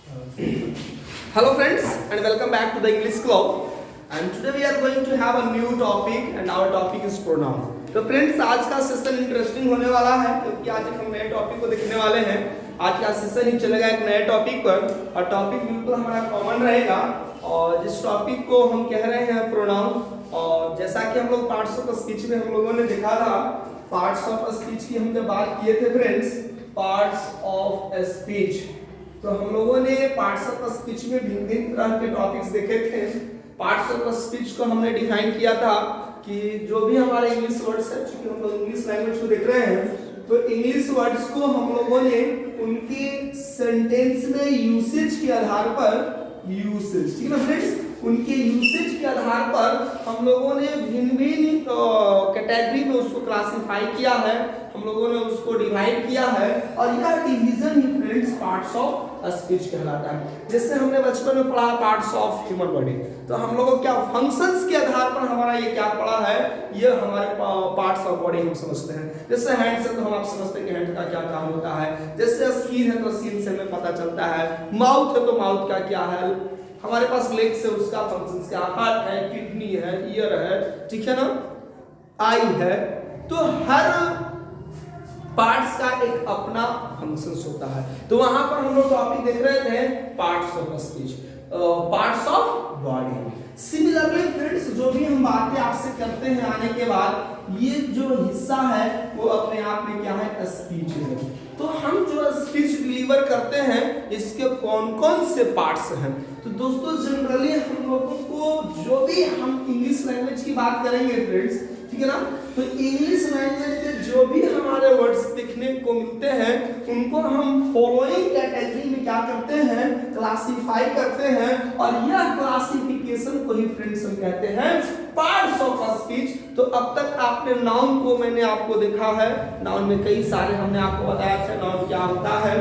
Hello friends and welcome back to the English Club, and today we are going to have a new topic and our topic is pronoun. तो friends आज का session interesting होने वाला है क्योंकि आज हम नए टॉपिक को देखने वाले हैं। आज का सेशन ही चलेगा एक नए टॉपिक पर और टॉपिक बिल्कुल हमारा कॉमन रहेगा और जिस टॉपिक को हम कह रहे हैं प्रोनाउन। और जैसा कि हम लोग पार्ट्स ऑफ स्पीच में हम लोगों ने देखा था, पार्ट्स ऑफ स्पीच की हम जब बात किए थे फ्रेंड्स, पार्ट्स ऑफ स्पीच, तो हम लोगों ने पार्ट्स ऑफ स्पीच में भिन्न भिन्न तरह के टॉपिक्स देखे थे। पार्ट्स ऑफ स्पीच को हमने डिफाइन किया था कि जो भी हमारे इंग्लिश वर्ड्स है, चूंकि हम लोग इंग्लिश लैंग्वेज को देख रहे हैं, तो इंग्लिश वर्ड्स को हम लोगों ने उनके सेंटेंस में यूसेज के आधार पर यूसेज, ठीक है फ्रेंड्स, उनके यूसेज के आधार पर हम लोगों ने भिन्न भिन्न कैटेगरी में उसको क्लासिफाई किया है, हम लोगों ने उसको डिवाइड किया है और यह division he friends parts of speech कहलाता है। जैसे हमने बचपन में पढ़ा पार्ट्स ऑफ ह्यूमन बॉडी, तो हम लोगों क्या फंक्शंस के आधार पर हमारा ये क्या पढ़ा है, ये हमारे पार्ट्स ऑफ बॉडी हम समझते हैं। जैसे हैंड से तो हम आप समझते हैं कि हैंड का क्या काम होता है, जैसे स्किन है तो स्किन से हमें पता चलता है, माउथ है तो माउथ का क्या है, हमारे पास लेग्स है उसका फंक्शन क्या, हार्ट है, किडनी है, ईयर है, ठीक है ना, आई है, तो हर पार्ट्स का एक अपना फंक्शंस होता है। तो वहां पर हम लोग टॉपिक देख रहे थे parts of speech, parts of body. Similarly friends, जो भी हम बातें आपसे करते हैं आने के बाद, ये जो हिस्सा है वो अपने आप में क्या है, स्पीच है। तो हम जो स्पीच डिलीवर करते हैं इसके कौन कौन से पार्ट्स हैं, तो दोस्तों जनरली हम लोगों को जो भी हम इंग्लिश लैंग्वेज की बात करेंगे फ्रेंड्स, ठीक है ना, तो इंग्लिश लैंग्वेज में जो भी हमारे वर्ड्स दिखने को मिलते हैं उनको हम फॉलोइंग कैटेगरी में क्या करते हैं, क्लासिफाई करते हैं और यह क्लासिफिकेशन को ही फ्रेंड्स हम कहते हैं पार्ट्स ऑफ स्पीच। तो अब तक आपने नाउन को मैंने आपको देखा है, नाउन में कई सारे हमने आपको बताया था नाउन क्या होता है।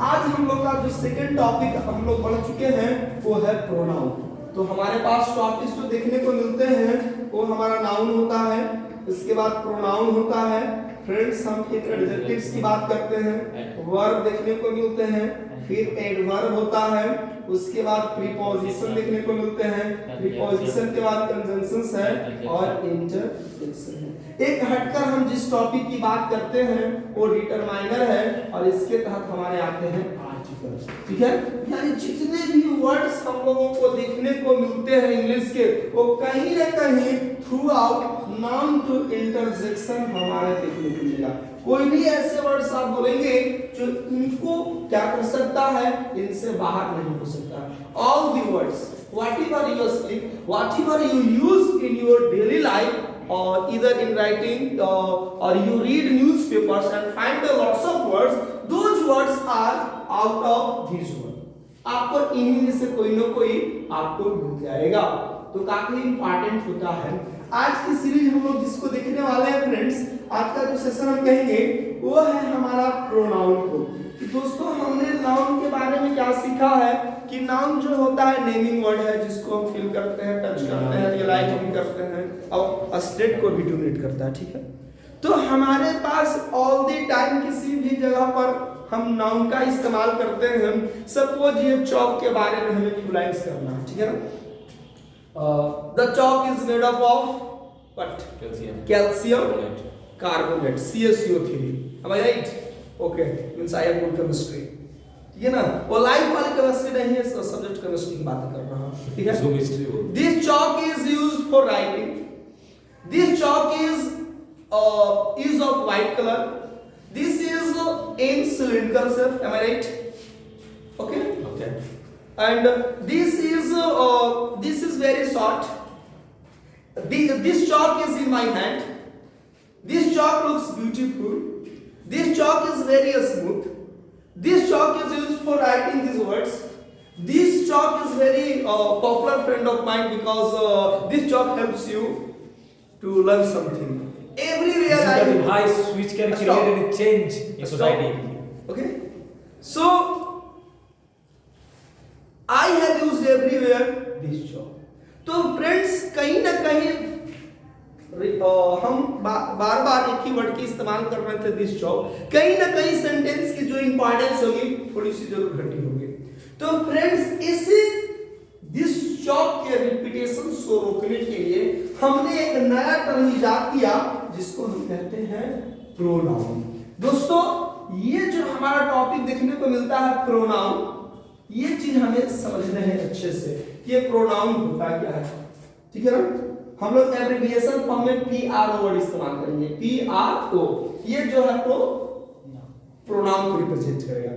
आज हम लोग का जो सेकंड टॉपिक हम लोग पढ़ चुके हैं वो है प्रोनाउन। तो हमारे पास टॉपिक्स जो देखने को मिलते हैं वो हमारा नाउन होता है, इसके बाद प्रोनाउन होता है फ्रेंड्स, हम एक एडजेक्टिव्स की बात करते हैं, वर्ब देखने को मिलते हैं, फिर एडवर्ब होता है, उसके बाद प्रीपोजिशन देखने को मिलते हैं, प्रीपोजिशन के बाद कंजंक्शंस है और इंटरजेक्शन है। एक हटकर हम जिस टॉपिक की बात करते हैं वो डिटरमाइनर है और इसके तहत हमारे आते हैं आर्टिकल, ठीक है। यानी जितने भी वर्ड्स हम लोगों को देखने को मिलते हैं इंग्लिश के, वो कहीं ना कहीं throughout noun to interjection हमारे देखने को मिलेगा। कोई भी ऐसे वर्ड्स आप बोलेंगे जो इनको क्या कर सकता है, इनसे बाहर नहीं हो सकता। All the words whatever you speak, whatever you use in your daily life, or either in writing or you read newspapers and find a lots of words, those words are out of this world. आपको इन्हीं में से कोई ना कोई आपको मिल जाएगा, तो काफी इंपॉर्टेंट होता है। आज की सीरीज हम लोग जिसको देखने वाले हैं फ्रेंड्स, आज का जो सेशन हम कहेंगे वो है हमारा प्रोनाउन को। दोस्तों हमने नाउन के बारे में क्या सीखा है कि नाउन जो होता है नेमिंग वर्ड है जिसको हम फील करते हैं, टच करते हैं, रियलाइज भी करते हैं और स्टेट को भी डिनोट करता है, ठीक है। तो हमारे पास ऑल द टाइम किसी भी जगह पर हम नाउन का इस्तेमाल करते हैं। सपोज ये चौक के बारे में हमें यूटिलाइज करना है, ठीक है ना। The chalk is made up of what? Calcium carbonate, CaCO3. Am I right? Okay, means I am good chemistry. ठीक है ना, वो लाइफ वाली केमिस्ट्री नहीं है, सब्जेक्ट केमिस्ट्री की बात कर रहा हूँ, ठीक है। This chalk is used for writing. This chalk is of white color. This is in cylindrical shape. Am I right? Okay. Okay. And this is very short. This chalk is in my hand. This chalk looks beautiful. This chalk is very smooth. This chalk is used for writing these words. This chalk is very popular friend of mine because this chalk helps you to learn something. Everywhere this is the device which can create any change in society. Okay. So I have used everywhere this chalk. तो friends कहीं ना कहीं हम बार बार एक ही word की इस्तेमाल कर रहे थे दिस जॉब, कहीं ना कहीं सेंटेंस की जो इंपॉर्टेंस होगी थोड़ी सी जरूर घटी होगी। तो फ्रेंड्स दिस जॉब के रिपीटेशन को रोकने के लिए हमने एक नया टर्म इजाद किया जिसको हम कहते हैं प्रोनाउन। दोस्तों ये जो हमारा टॉपिक देखने को मिलता है प्रोनाउन, ये चीज हमें समझना है अच्छे से कि ये प्रोनाउन होता क्या है, ठीक है ना। हम लोग एब्रिविएशन फॉर्म में PRO वर्ड इस्तेमाल करेंगे। PRO ये जो है प्रोनाउन को रिप्रेजेंट करेगा।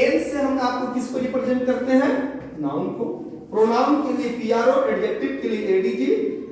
N से हम आपको किसको रिप्रेजेंट करते हैं, नाउन को। प्रोनाउन के लिए PRO, एडजेक्टिव के लिए ADG,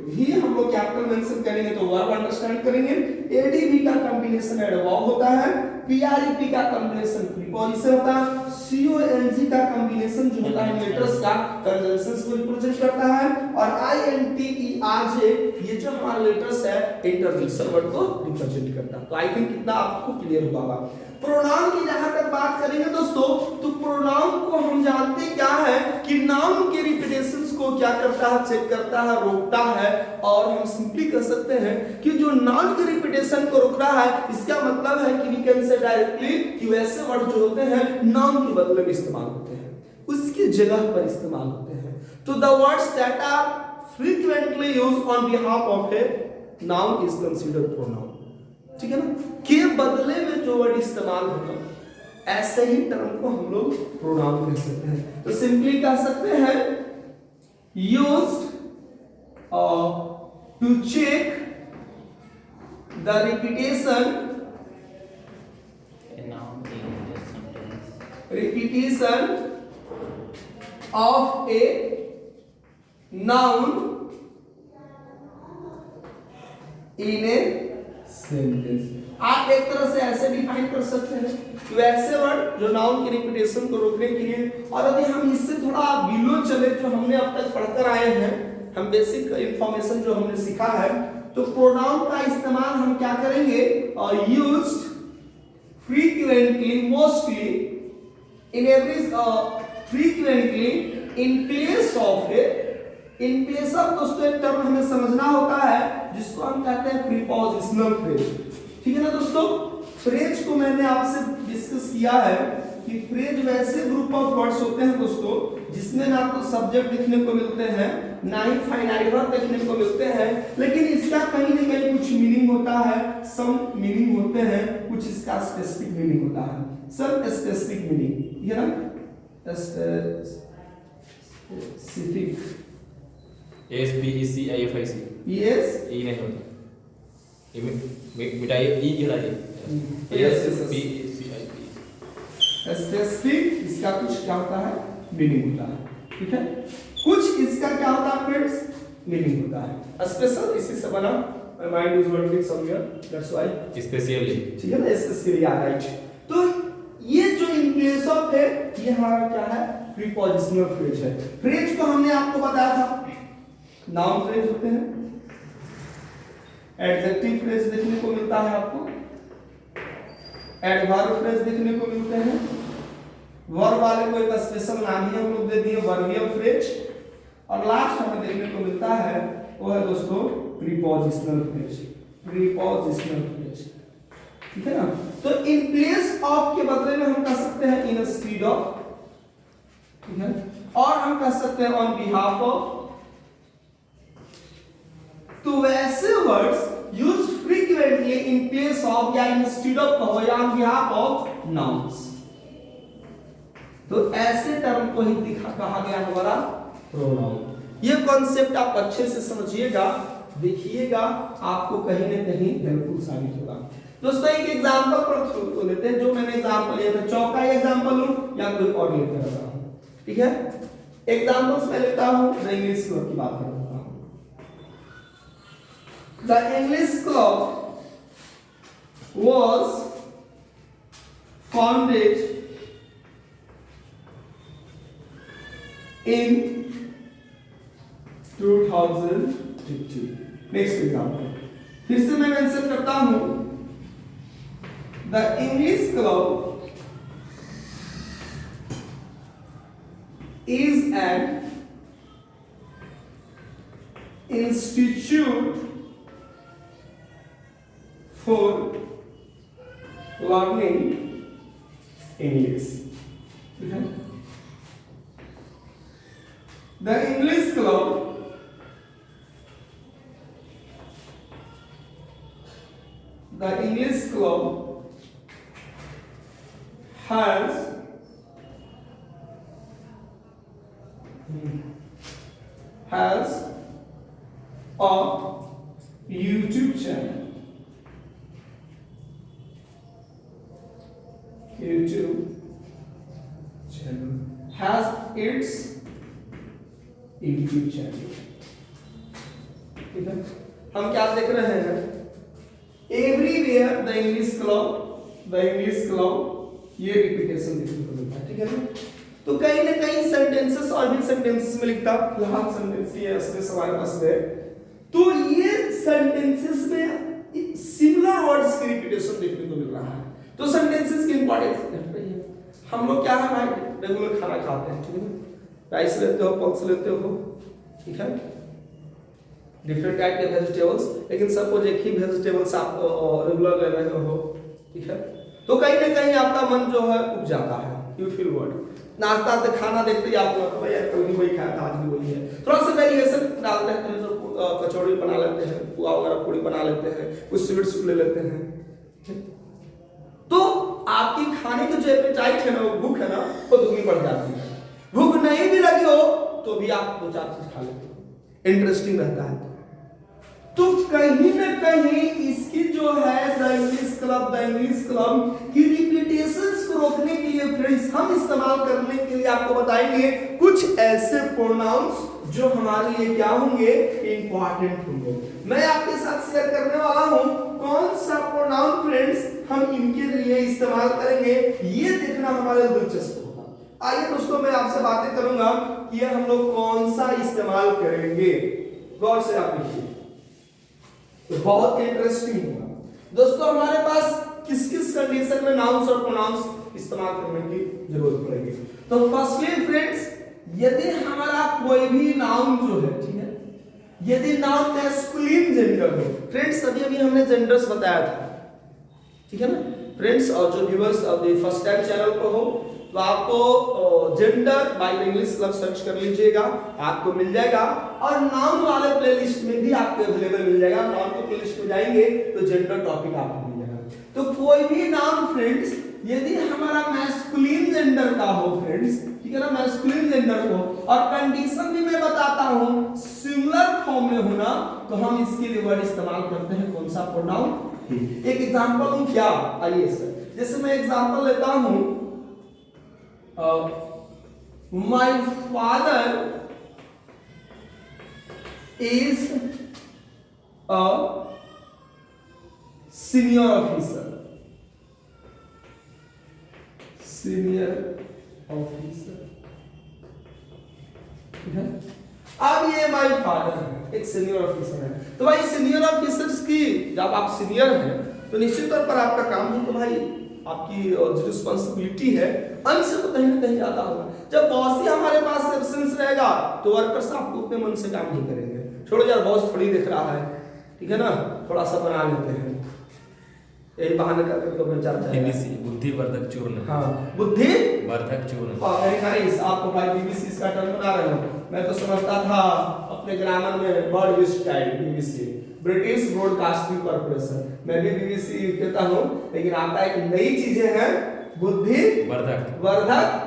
भी हम लोग कैपिटल मेंशन करेंगे तो वर्ब अंडरस्टैंड करेंगे। ADV का कॉम्बिनेशन एडवर्ब होता है, PREP का कॉम्बिनेशन प्रीपोजिशन होता है, CONG का कॉम्बिनेशन जो होता है लेटर्स का कंजंक्शंस को रिप्रेजेंट करता है, और INTERJ ये जो हमारा लेटर्स है इंटरजेक्शन वर्ड को रिप्रेजेंट करता है। तो आई थिंक कितना आपको क्लियर होगा। प्रोनाउन की जहां तक बात करेंगे दोस्तों, तो प्रोनाउन को हम जानते क्या है कि नाउन के रिपीटेशंस को क्या करता है, चेक करता है, रोकता है। और हम सिंपली कह सकते हैं कि जो नाउन के रिपीटेशन को रोक रहा है, इसका मतलब है कि वी कैन से डायरेक्टली कि वैसे वर्ड जो होते हैं नाउन के बदले में इस्तेमाल होते हैं, उसकी जगह पर इस्तेमाल होते हैं। तो the words that are frequently used on behalf of a noun is considered pronoun, ठीक है ना। के बदले में जो वर्ड इस्तेमाल होगा ऐसे ही टर्म को हम लोग प्रोनाउन कह सकते हैं। तो सिंपली कह सकते हैं used to check the repetition of a noun in a sentence। आप एक तरह से ऐसे डिफाइन कर सकते हैं कि वैसे वर्ड जो नाउन की रिपीटेशन को रोकने के लिए। और यदि हम इससे थोड़ा बिलो चले, जो हमने अब तक पढ़कर आए हैं, हम बेसिक इंफॉर्मेशन जो हमने सीखा है, तो प्रोनाउन का इस्तेमाल हम क्या करेंगे, used frequently, mostly, in every frequently in place of a, in place of दोस्तों एक टर्म हमें समझना होता है जिसको हम कहते हैं प्रीपोजिशनल फ्रेज, ठीक है ना दोस्तों। फ्रेज को मैंने आपसे डिस्कस किया है कि फ्रेज वैसे ग्रुप ऑफ वर्ड्स होते हैं दोस्तों जिसमें ना तो सब्जेक्ट देखने को मिलते हैं, ना ही फाइनाइट वर्ब देखने को मिलते हैं, लेकिन इसका कहीं ना कहीं कुछ मीनिंग होता है, सम मीनिंग होते हैं, कुछ इसका स्पेसिफिक मीनिंग होता है, सम स्पेसिफिक मीनिंग, ठीक है ना। स्पेसिफिक SPECIFIC यस ई नहीं होता, ये मिटाइए ई हटाइए। यस SPECIFIC स्पेसिफिक इसका कुछ क्या होता है, मीनिंग होता है, ठीक है। कुछ इसका क्या होता है फ्रेंड्स, मीनिंग होता है। स्पेशल इसी से बना, my mind is working somewhere, that's why specially, ठीक है ना, स्पेशली आ राइट। तो ये जो इन प्लेस ऑफ है, ये हमारा क्या है, प्रीपोजिशनल फ्रेज है। फ्रेज को हमने आपको बताया था नाउन फ्रेज होते हैं, एडजेक्टिव फ्रेज देखने को मिलता है आपको, एडवर्ब फ्रेज देखने को मिलते हैं, वर्ब वाले को एक स्पेशल नाम ही हम लोग दे दिए वर्बियल फ्रेज, और लास्ट हमें देखने को मिलता है वो है दोस्तों प्रीपोजिशनल फ्रेज, प्रीपोजिशनल फ्रेज, ठीक है ना। तो इन प्लेस ऑफ के बदले में हम कह सकते हैं इन स्टीड ऑफ, ठीक है, और हम कह सकते हैं ऑन बिहाफ ऑफ। तो वैसे words used frequently in place of या इंस्टेड ऑफ कहो या ऑन बिहाफ ऑफ नाउन्स, तो ऐसे टर्म को ही कहा गया हमारा प्रोनाउन। ये कॉन्सेप्ट आप अच्छे से समझिएगा, देखिएगा, आपको कहीं ना कहीं हेल्पफुल साबित होगा। दोस्तों एक एग्जांपल पर लेते हैं, जो मैंने एग्जांपल लिया था, चौका एग्जांपल लूं या कोई और लेकर रहा हूं, ठीक है। एग्जांपल्स मैं लेता हूं, द इंग्लिश क्लब की बात करता हूं। The English club was founded in 2015। Next example फिर से मैं मेंशन करता हूं, the English club is an institute for learning English, ठीक है। The English club has a YouTube channel. Has its YouTube channel. ठीक है, हम क्या देख रहे हैं? एवरीवेयर द इंग्लिश क्लब ये रिपीटेशन देखने को मिलता है। ठीक है ना? तो कहीं ना कहीं सेंटेंसेस और भी सेंटेंसेस में लिखता फिलहाल सेंटेंस ये इसमें सवाल पास है, तो ये सेंटेंसेस में सिमिलर वर्ड्स की रिपीटेशन देखने को मिल रहा है। तो सेंटेंसेस की इंपॉर्टेंस घट रही है। हम लोग क्या है भाई, रेगुलर खाना खाते हैं, ठीक है, राइस लेते हो, पल्स लेते हो, ठीक है, डिफरेंट टाइप के वेजिटेबल्स, लेकिन सपोज एक ही वेजिटेबल्स आप रेगुलर ले रहे हो, ठीक है, तो कहीं ना कहीं आपका मन जो है उब जाता है, यू फील वर्ड। नाश्ता से खाना देखते ही आप लोग भाई कल भी वही खाया था, आज भी वही है, थोड़ा सा वेरिएशन डालते हैं, तो कचौड़ी बना लेते हैं, पुआ वगैरह पूड़ी बना लेते हैं, कुछ स्वीट्स ले लेते हैं, तो आपकी खाने की जो एपेटाइट है ना, वो भूख है ना, वो दुगनी बढ़ जाती है। भूख नहीं भी लगी हो तो भी आप 2-4 चीज खा लेते हो, इंटरेस्टिंग रहता है। तो कहीं ना कहीं इसकी जो है द इंग्लिश क्लब की रिपीटेशंस को रोकने के लिए फ्रेंड्स हम इस्तेमाल करने के लिए आपको बताएंगे कुछ ऐसे प्रोनाउंस जो हमारे लिए क्या होंगे, इंपॉर्टेंट होंगे। मैं आपके साथ शेयर करने वाला हूं कौन सा प्रोनाउन फ्रेंड्स हम इनके लिए इस्तेमाल करेंगे, ये देखना हमारे दिलचस्प होगा। आइए दोस्तों, मैं आपसे बातें करूंगा कि ये हम लोग कौन सा इस्तेमाल करेंगे, गौर से आप देखिए, तो बहुत इंटरेस्टिंग होगा दोस्तों। हमारे पास किस किस कंडीशन में नाउन्स और प्रोनाउंस इस्तेमाल करने की जरूरत पड़ेगी। तो फर्स्टली फ्रेंड्स, यदि हमारा कोई भी नाउन जो है, ठीक है, यदि नाउन मैस्कुलिन जेंडर हो, फ्रेंड्स अभी हमने जेंडर्स बताया था, ठीक है ना फ्रेंड्स, और जो व्यूअर्स अब फर्स्ट टाइम चैनल पर हो तो आपको gender by English club search कर लीजिएगा, आपको मिल जाएगा, और नाउन वाले प्लेलिस्ट में भी आपको अवेलेबल मिल जाएगा। नाउन के प्लेलिस्ट में जाएंगे तो जेंडर टॉपिक आपको मिल जाएगा। तो कोई भी नाउन फ्रेंड्स यदि हमारा मैस्कुलिन जेंडर का हो फ्रेंड्स, ठीक है ना, मैस्कुलिन जेंडर हो, और कंडीशन भी मैं बताता हूं सिमिलर फॉर्म में होना, तो हम इसके लिए वर्ड इस्तेमाल करते हैं कौन सा प्रोनाउन। एक एग्जांपल दूं क्या, आइए सर, जैसे मैं एग्जांपल लेता हूं, my father is a senior officer, अब ये माय फादर है, एक सीनियर ऑफिसर है। तो भाई सीनियर ऑफिसर्स की जब आप सीनियर हैं तो निश्चित तौर पर आपका काम है, तो भाई आपकी जो रिस्पांसिबिलिटी है अंश तो कहीं ना कहीं ज्यादा होगा। जब बॉस ही हमारे पास एब्सेंस रहेगा तो वर्कर्स आपको उतने मन से काम नहीं करेंगे। छोड़ो यार, बॉस थोड़ी देख रहा है, ठीक है ना, थोड़ा सा बना लेते हैं, यही बहाने करके तो बेचारा बीबीसी बुद्धिवर्धक चूर्ण, हाँ बुद्धिवर्धक चूर्ण, वेरी नाइस, आपको भाई बीबीसी इसका टर्म बना रहे हो। मैं तो समझता था अपने ग्रामर में bird which type BBC, British broadcasting corporation, मैं भी बीबीसी कहता हूं, लेकिन आपका एक नई चीजें हैं, बुद्धिवर्धक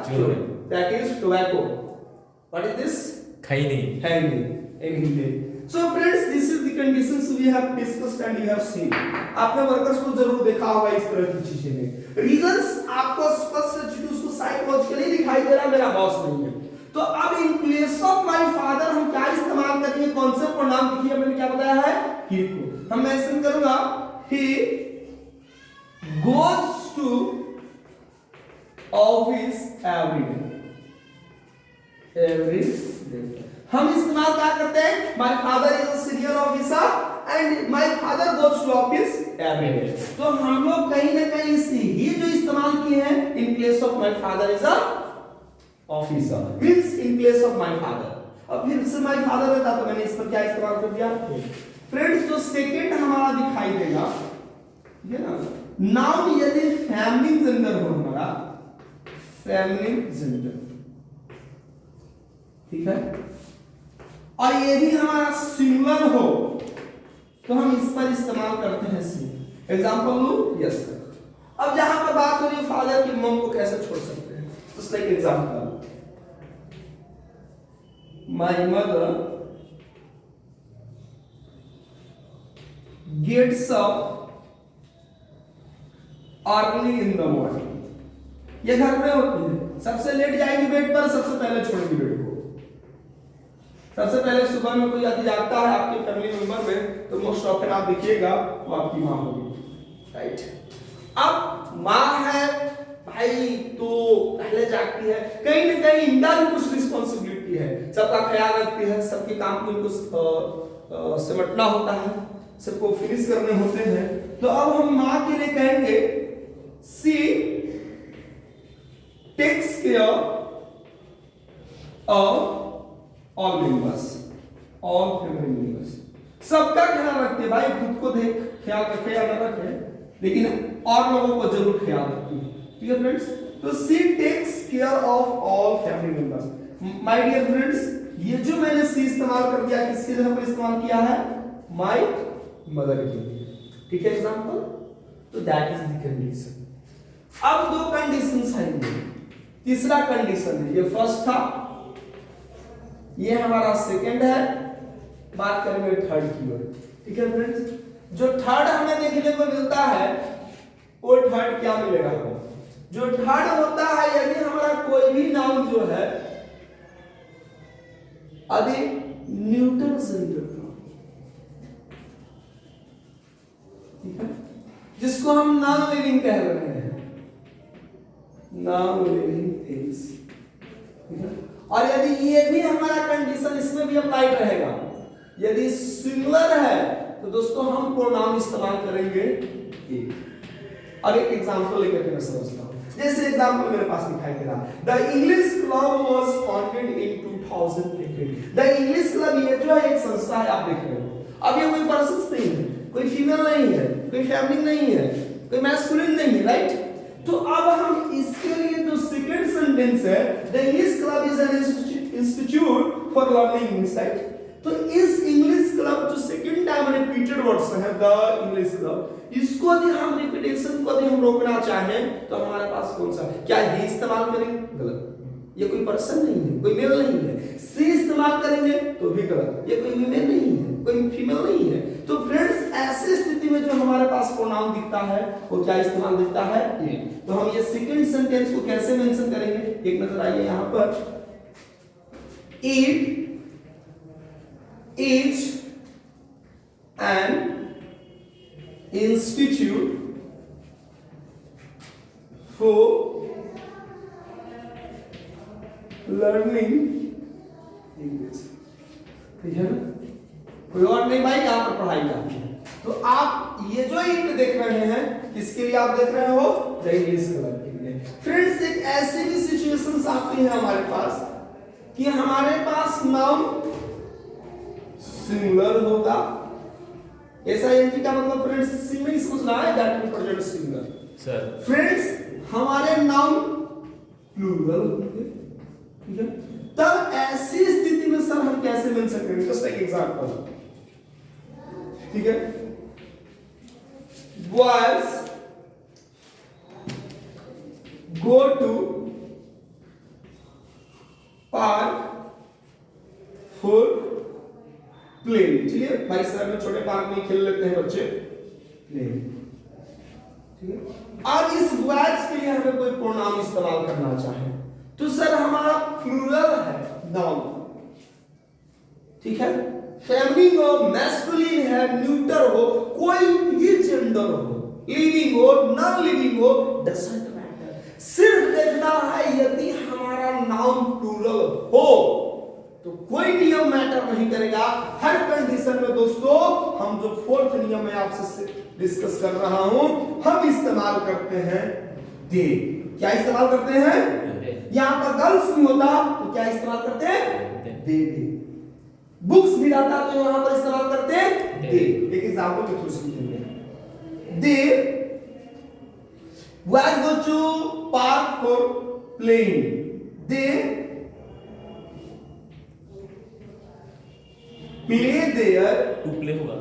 चूर्ण, that is tobacco. What is this? Khaini in Hindi. So friends, this is the conditions we have discussed and you have seen. आपने वर्कर्स को जरूर देखा होगा इस तरह की चीजें में। रीजंस आपको स्पष्ट उसको साइकोलॉजिकली दिखाई दे रहा, मेरा बॉस नहीं है। तो अब इन प्लेस ऑफ माय फादर हम क्या इस्तेमाल करेंगे, कौन से प्रोनाउन? देखिए मैंने क्या बताया है, ही को हम मेंशन करूंगा, he goes to office every day. हम इस्तेमाल क्या करते हैं, my father is a senior officer and my father goes to office every day. तो हम लोग कहीं ना कहीं से ही जो इस्तेमाल किए हैं, इन place of my father is a officer, means in place of my father. अब फिर से माय फादर रहता तो मैंने इस पर क्या इस्तेमाल कर दिया फ्रेंड्स। जो सेकंड हमारा दिखाई देगा, ये ना नाउन यदि फेमिनिन जेंडर हो, हमारा फेमिनिन जेंडर, ठीक है, और ये भी हमारा सिंगुलर हो तो हम इस पर इस्तेमाल करते हैं सी। एग्जाम्पल लू, यस सर। अब जहां पर बात हो रही है फादर की, मम को कैसे छोड़ सकते हैं, just like example, my mother gets up early in the morning. ये घर में होती है, सबसे लेट जाएगी बेड पर, सबसे पहले छोड़ेगी बेड को। सबसे पहले सुबह में कोई यदि जागता है आपके फैमिली मेंबर में, तो मोस्ट ऑफन आप देखिएगा वो आपकी माँ होगी, राइट। अब माँ है भाई तो पहले जागती है, कहीं ना कहीं इनका भी कुछ रिस्पॉन्सिबिलिटी है, सबका ख्याल रखती है, सबके काम को इनको सिमटना होता है, सबको फिनिश करने होते हैं। तो अब हम माँ के लिए कहेंगे she takes care of all members, all family members. सबका ख्याल रखते हैं भाई, खुद को देख ख्याल रखे या ना रखे, लेकिन और लोगों को जरूर ख्याल रखती है, ठीक है फ्रेंड्स। तो she takes care of all family members. My dear friends, ये जो मैंने सी इस्तेमाल कर दिया, किसके जगह पर इस्तेमाल किया है, माय मदर के लिए, ठीक है एग्जांपल। तो दैट इज द कंडीशन। अब दो कंडीशंस आएंगे, तीसरा कंडीशन है, ये फर्स्ट था, ये हमारा सेकंड है, बात करेंगे थर्ड की ओर, ठीक है फ्रेंड्स। जो थर्ड हमें देखने को मिलता है वो थर्ड क्या मिलेगा हमें, जो थर्ड होता है यदि हमारा कोई भी नाउन जो है यदि न्यूटन जेंडर का, ठीक है, जिसको हम नॉन लिविंग कह रहे हैं, नॉन लिविंग थिंग्स, ठीक है। और यदि ये भी हमारा कंडीशन इसमें भी अप्लाइड रहेगा, यदि सिंगुलर है तो दोस्तों हम प्रोनाउन इस्तेमाल करेंगे एक। और एक एग्जांपल लेकर के मैं समझता हूं, जैसे एग्जांपल मेरे पास दिखाई दे रहा, the English club was founded in 2018। The English club ये जो है एक संस्था है, आप देख रहे हो। अब ये कोई पर्सन नहीं है, कोई फीमेल नहीं है, कोई फेमिनिन नहीं है, कोई मैस्कुलिन नहीं है, राइट। तो अब हम इसके लिए जो सेकंड सेंटेंस है, the English club is an institute for learning English, right. तो इस इंग्लिश क्लब जो सेकंड टाइम रिपीटेड वर्ड्स है, द इंग्लिश क्लब, इसको यदि हम रिपीटेशन को यदि हम रोकना चाहें तो हमारे पास कौन सा, क्या ये इस्तेमाल करेंगे, गलत, ये कोई पर्सन नहीं है, कोई मेल नहीं है। सी इस्तेमाल करेंगे तो भी गलत, ये कोई मेल नहीं है, कोई फीमेल नहीं है। तो फ्रेंड्स ऐसे स्थिति में जो हमारे पास प्रोनाउन दिखता है वो क्या इस्तेमाल दिखता है, ये। तो हम ये सेकंड सेंटेंस को कैसे मेंशन करेंगे, एक नजर आइए यहां पर, it is an institute for learning English, ठीक है ना, कोई और नहीं भाई, यहाँ पर पढ़ाई जाती है। तो आप ये जो इंट देख रहे हैं किसके लिए आप देख रहे हो, द इंग्लिश क्लब के लिए। फ्रेंड्स एक ऐसी भी सिचुएशंस आती है हमारे पास कि हमारे पास नाउन सिंगुलर होगा, ऐसा एनजी का मतलब फ्रेंड्स सिंगुलर ही समझना है, that mean present singular sir. Friends हमारे नाउन प्लूरल होंगे, ठीक है। तब ऐसी स्थिति में सर हम कैसे मेंशन करेंगे, जस्ट लाइक एग्जांपल, ठीक है, boys go to park for play. चलिए भाई सर में छोटे पार्क में खेल लेते हैं बच्चे, प्ले, ठीक है। और इस बॉयज के लिए हमें कोई प्रोनाउन इस्तेमाल करना चाहे तो सर हमारा प्लूरल है नाउन, ठीक है, फेमिनिन हो, मैस्कुलिन है, न्यूटर हो, कोई भी जेंडर हो, लिविंग हो, नॉन लिविंग हो, डजंट मैटर। सिर्फ देखना है यदि हमारा नाउन प्लूरल हो तो कोई नियम मैटर नहीं करेगा। हर कंडीशन में दोस्तों हम जो फोर्थ नियम में आपसे डिस्कस कर रहा हूं, हम इस्तेमाल करते हैं दे। क्या इस्तेमाल करते हैं, यहां पर गर्ल्स भी होता तो क्या इस्तेमाल करते हैं, दे। बुक्स भी रहता तो यहां पर इस्तेमाल करते हैं दे। एक एग्जांपल के थ्रू समझेंगे, they was go to park for playing, they play there. To play होगा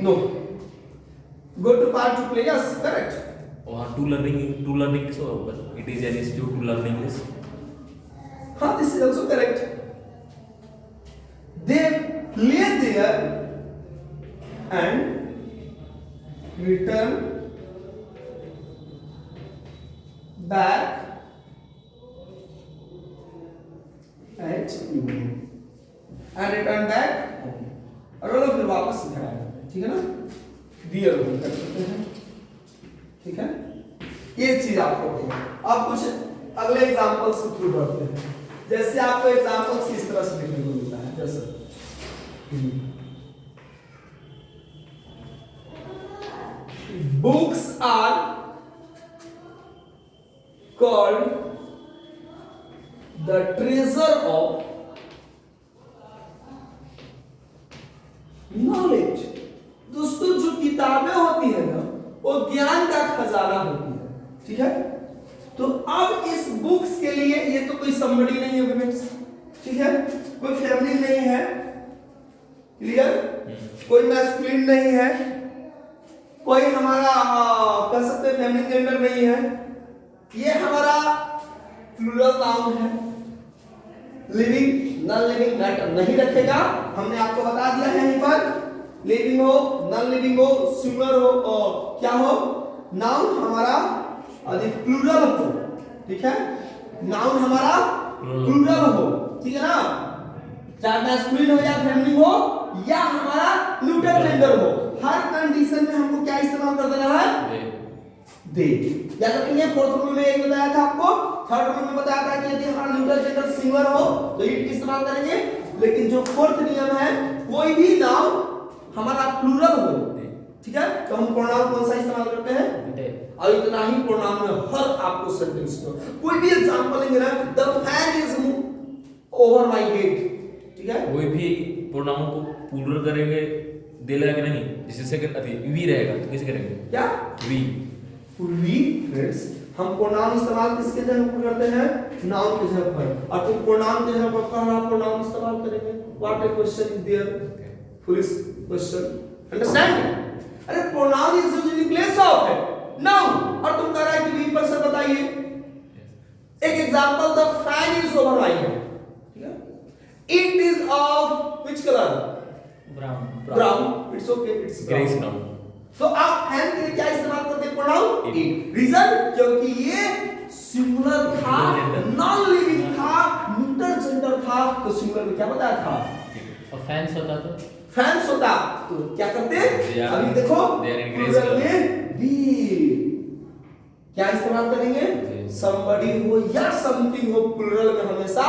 No. Go to part to play. Yes, correct. वहाँ टू लर्निंग किस होगा it is an institute to learn English हाँ, this is also correct. They play there and return back at evening. And return back और वो लोग फिर वापस घर आए, ठीक है ना? दियर हो कर सकते हैं, ठीक है? ये चीज आपको होगी। अब कुछ अगले एग्जांपल्स के थ्रू बढ़ते हैं। जैसे आपको एग्जांपल्स इस तरह से देखने को मिलता है, जैसे books are called the treasure of knowledge. दोस्तों, जो किताबें होती है ना, वो ज्ञान का खजाना होती है, ठीक है? तो अब इस बुक्स के लिए ये तो कोई समबडी नहीं है फ्रेंड्स, ठीक है? कोई फैमिली नहीं है, क्लियर? कोई मैस्कुलिन नहीं है, कोई हमारा कह सकते हैं फैमिली जेंडर नहीं है, ये हमारा प्लूरल नाउन है। लिविंग, नॉन लिविंग मैटर नहीं रखेगा, हमने आपको बता दिया है यहीं पर। लिविंग हो, नॉन लिविंग हो, सिंगुलर हो, क्या हो, नाउन हमारा अधिक प्लूरल हो, ठीक है? नाउन हमारा प्लूरल हो, ठीक है ना? चाहे मैस्कुलिन हो या फेमिनिन हो या हमारा न्यूट्रल जेंडर हो, हर कंडीशन में हमको क्या इस्तेमाल कर देना है? दे। याद रखिए, फोर्थ रूल में एक बताया था आपको, थर्ड रूल में बताया था कि यदि हमारा न्यूट्रल जेंडर सिंगुलर हो तो इट इस्तेमाल करेंगे, लेकिन जो फोर्थ नियम है, कोई भी नाउन हमारा प्लूरल हो, ठीक है, तो हम प्रोनाउन कौन सा इस्तेमाल करते हैं? और इतना ही प्रोनाउन में हर आपको सेंटेंस को कोई भी एग्जांपल लेंगे ना, the fan is over my head, ठीक है? कोई भी प्रोनाउन को प्लूरल करेंगे दे लगा नहीं, जैसे सेकंड अति वी रहेगा तो कैसे करेंगे? क्या वी फ्रेंड्स, हम प्रोनाउन इस्तेमाल किसके जगह पर करते हैं? नाउन की जगह पर। और तुम प्रोनाउन की जगह पर कौन प्रोनाउन इस्तेमाल करेंगे? What a question is there? Foolish question, understand? अरे pronoun is used in place of noun, और तुम कह रहा है कि वी पर्सन बताइए। एक example, the fan is over my head, ठीक है? It is of which colour? Brown. It's okay, it's greyish brown. तो आप फैन के लिए क्या इस्तेमाल करते हैं? Pronoun it. रीजन, क्योंकि ये सिंगुलर था, नॉन लिविंग था, न्यूट्रल जेंडर था, तो सिंगुलर में क्या बताया था? और फैंस होता तो क्या करते? अभी देखो, प्लूरल में बी क्या इस्तेमाल करेंगे? somebody हो या something हो, प्लूरल में हमेशा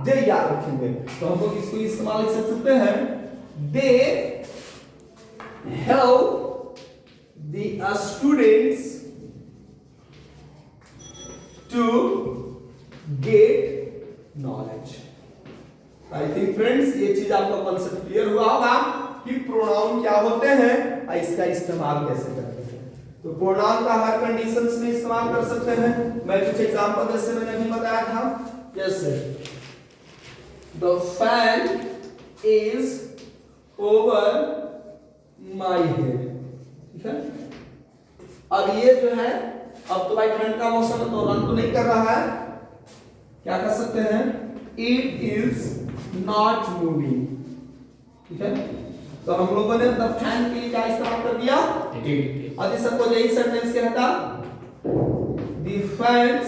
दे याद रखेंगे। तो हम लोग इसको इस्तेमाल कर सकते हैं, they help the students to get knowledge. I think friends, ये चीज आपका कॉन्सेप्ट क्लियर हुआ होगा कि प्रोनाउन क्या होते हैं और इसका इस्तेमाल कैसे करते हैं। तो प्रोनाउन का हर कंडीशंस में इस्तेमाल कर सकते हैं। मैं कुछ एग्जांपल जैसे मैंने अभी बताया था, जैसे the fan is over my head, ठीक है? अब ये जो है, अब तो भाई ठंड का मौसम है तो रन तो नहीं कर रहा है, क्या कर सकते हैं? It is not moving, ठीक है? तो हम लोगों ने द फैन के लिए क्या इस्तेमाल कर दिया? इट। और सबको यही सेंटेंस क्या था? The fans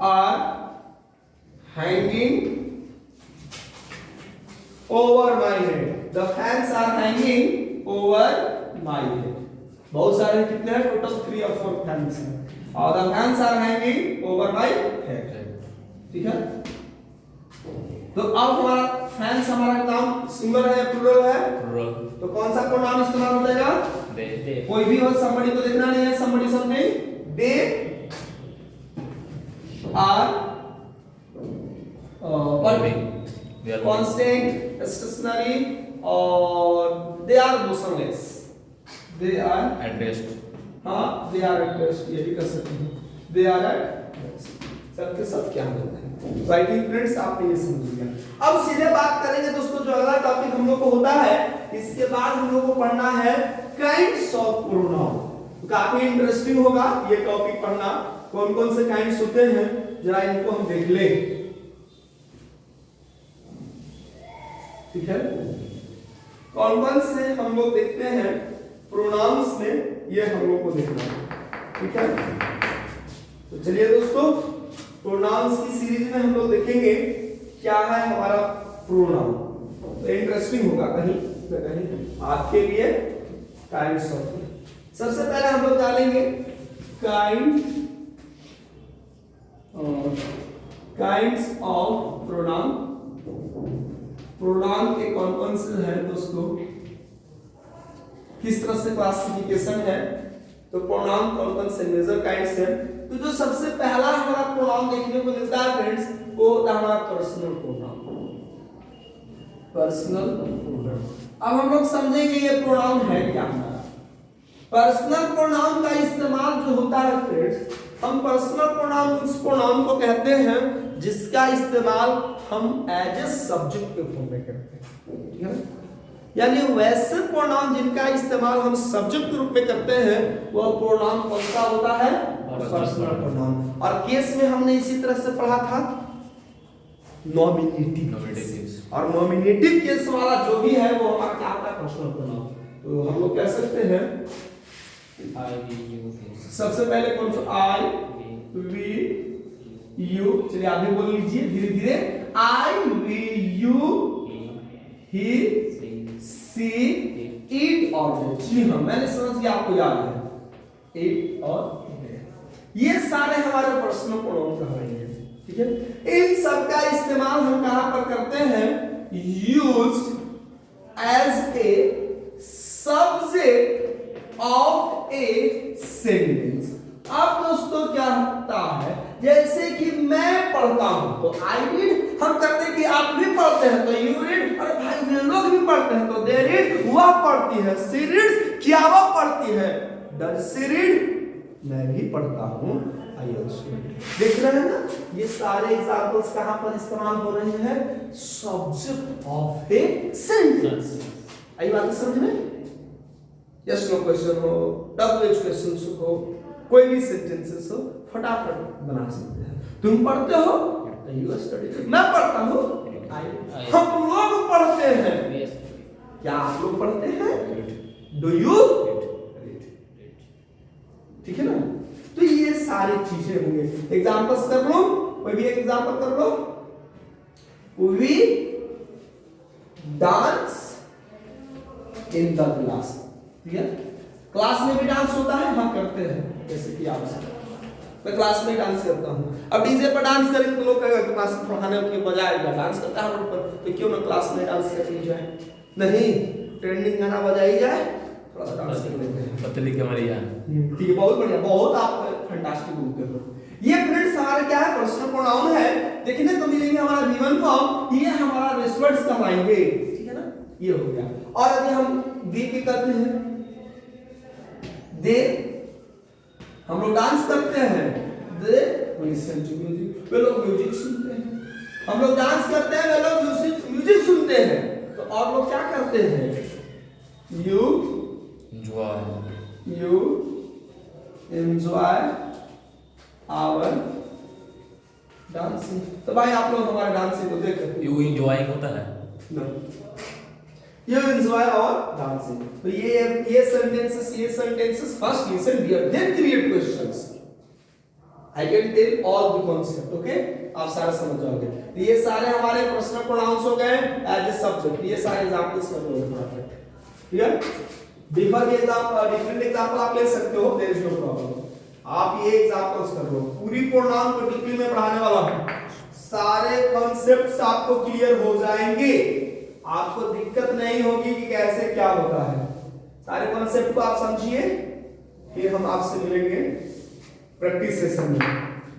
are hanging over my head. The fans are hanging over my head. बहुत सारे कितने हैं? टोटल 3 और 4 फैंस हैं, और the fans are hanging over my head, ठीक है? तो अब हमारा फैंस हमारा नाम सिंगुलर है या प्लूरल है? प्लूरल। तो कौन सा प्रोनाउन इस्तेमाल हो जाएगा? दे। कोई भी हो, somebody को देखना नहीं है, somebody something, they are constant, stationary, और they are motionless, they are at rest, हाँ they are at rest, ये भी कर सकते हैं, they are at rest, सबके सब क्या होता है। तो आई थिंक फ्रेंड्स आपने ये समझ लिया। अब सीधे बात करेंगे दोस्तों, जो अगला टॉपिक हम लोग को होता है, इसके बाद हम लोग को पढ़ना है काइंड्स ऑफ प्रोनाउन। काफी इंटरेस्टिंग होगा ये टॉपिक पढ़ना। कौन कौन से काइंड्स होते हैं जरा इनको हम देख ले, ठीक है। कौन कौन से हम लोग देखते हैं प्रोनाउंस में, ये हम लोग को देखना है, ठीक है। तो चलिए दोस्तों, प्रोनाउंस की सीरीज में हम लोग देखेंगे क्या है हमारा प्रोनाउन। तो इंटरेस्टिंग होगा कहीं ना कहीं आपके लिए। काइंड्स ऑफ, सबसे पहले हम लोग जानेंगे काइंड्स ऑफ प्रोनाउन। प्रोनाउन के कौन कौन से हैं दोस्तों, किस तरह से क्लासिफिकेशन है, तो प्रोनाउन कौन कौन से मेजर काइंड्स हैं। तो जो सबसे पहला हमारा प्रोनाउन देखने को मिलता है फ्रेंड्स, वो होता है हमारा पर्सनल प्रोनाउन। पर्सनल प्रोनाउन, अब हम लोग समझेंगे ये प्रोनाउन है क्या हमारा। पर्सनल प्रोनाउन का इस्तेमाल जो होता है फ्रेंड्स, हम पर्सनल प्रोनाउन उस प्रोनाउन को कहते हैं जिसका इस्तेमाल हम एज ए सब्जेक्ट के फॉर्म में करते हैं, ठीक है। यानी वैसे प्रोनाउन जिनका इस्तेमाल हम सब्जेक्ट के रूप में करते हैं, वह प्रोनाउन कौन सा होता है, पर्सनल प्रोनाउन। और केस में हमने इसी तरह से पढ़ा था नॉमिनेटिव केस, और नॉमिनेटिव केस वाला जो भी है वो हमारा क्या होता है, पर्सनल प्रोनाउन। तो हम लोग कह सकते हैं आई वी यू, सबसे पहले कौन सा, आई वी यू, चलिए आप भी बोल लीजिए धीरे धीरे। I we you, he, she, it और दे। जी हाँ, मैंने समझ गया, आपको याद है इट और दे, ये सारे हमारे पर्सनल प्रोनाउन कहलाएंगे, ठीक है। इन सब का इस्तेमाल हम कहां पर करते हैं, used as a subject of a sentence. अब दोस्तों क्या होता है, जैसे कि मैं पढ़ता हूं तो आई रीड, हम कहते हैं कि आप भी पढ़ते हैं तो यू रीड, और भाई वे लोग भी पढ़ते हैं तो दे रीड, वह पढ़ती है, सी रीड्स, क्या वह पढ़ती है, डज सी रीड, मैं भी पढ़ता हूं, आई आल्सो रीड। देख रहे हैं ना, ये सारे एग्जांपल्स कहां पर इस्तेमाल हो रहे हैं, सब्जेक्ट ऑफ ए सेंटेंस। आई बात समझ में, यस नो क्वेश्चन हो, डब्ल्यूएच क्वेश्चंस हो, कोई भी सेंटेंसेस हो, फटाफट बना सकते हैं। तुम पढ़ते हो, यू स्टडी, मैं पढ़ता हूं, हम लोग पढ़ते हैं, क्या आप लोग पढ़ते हैं, डू यू रीड, ठीक है ना। तो ये सारी चीजें होंगे। एग्जांपल्स कर लो, कोई भी एक एग्जांपल कर लो। We dance in the class, ठीक है। क्लास में भी डांस होता है, हम करते हैं, जैसे कि आप मैं क्लास में डांस करता हूं। अब डीजे पर डांस करें तो लोग कहेगा कि क्लास पढ़ाने के बजाय डांस करता है पर, तो क्यों ना क्लास में डांस कर ली जाए, नहीं ट्रेंडिंग गाना बजाई जाए, थोड़ा सा डांस कर लेते हैं, पतली कमर यार, ठीक है, बहुत बढ़िया, बहुत आप फैंटास्टिक बोलते हो। ये फ्रेंड्स हमारा क्या है, पर्सनल प्रोनाउन है, देखने को मिलेंगे हमारा गिवन फॉर्म, ये हमारा रेस्टवर्ड्स कहलाएंगे, ठीक है ना, ये हो गया। और अभी हम दे के करते हैं, दे हम लोग डांस करते हैं, दे लिसन टू म्यूजिक, वे लोग म्यूजिक सुनते हैं। हम लोग डांस करते हैं, वे लोग म्यूजिक सुनते हैं। तो और लोग क्या करते हैं, यू एंजॉय आवर डांसिंग। तो भाई आप लोग हमारे डांसिंग को देख सकते, यू एंजॉयिंग होता है no. You enjoy our dancing. तो ये sentences first listen then create questions. I can tell all the concept, okay? आप सारा समझ जाओगे। तो ये सारे हमारे पर्सनल प्रोनाउंस हो गए एज ए सब्जेक्ट। ये सारे एग्जांपल्स कर लो परफेक्ट, ठीक है। डिफरेंट एग्जांपल आप ले सकते हो, देयर इज नो प्रॉब्लम। आप ये एग्जांपल्स कर लो, पूरी प्रोनाउन को डिटेल में पढ़ाने वाला हूं, सारे कॉन्सेप्ट्स आपको क्लियर हो जाएंगे, आपको दिक्कत नहीं होगी कि कैसे क्या होता है। सारे कॉन्सेप्ट को आप समझिए, फिर हम आपसे मिलेंगे प्रैक्टिस सेशन में।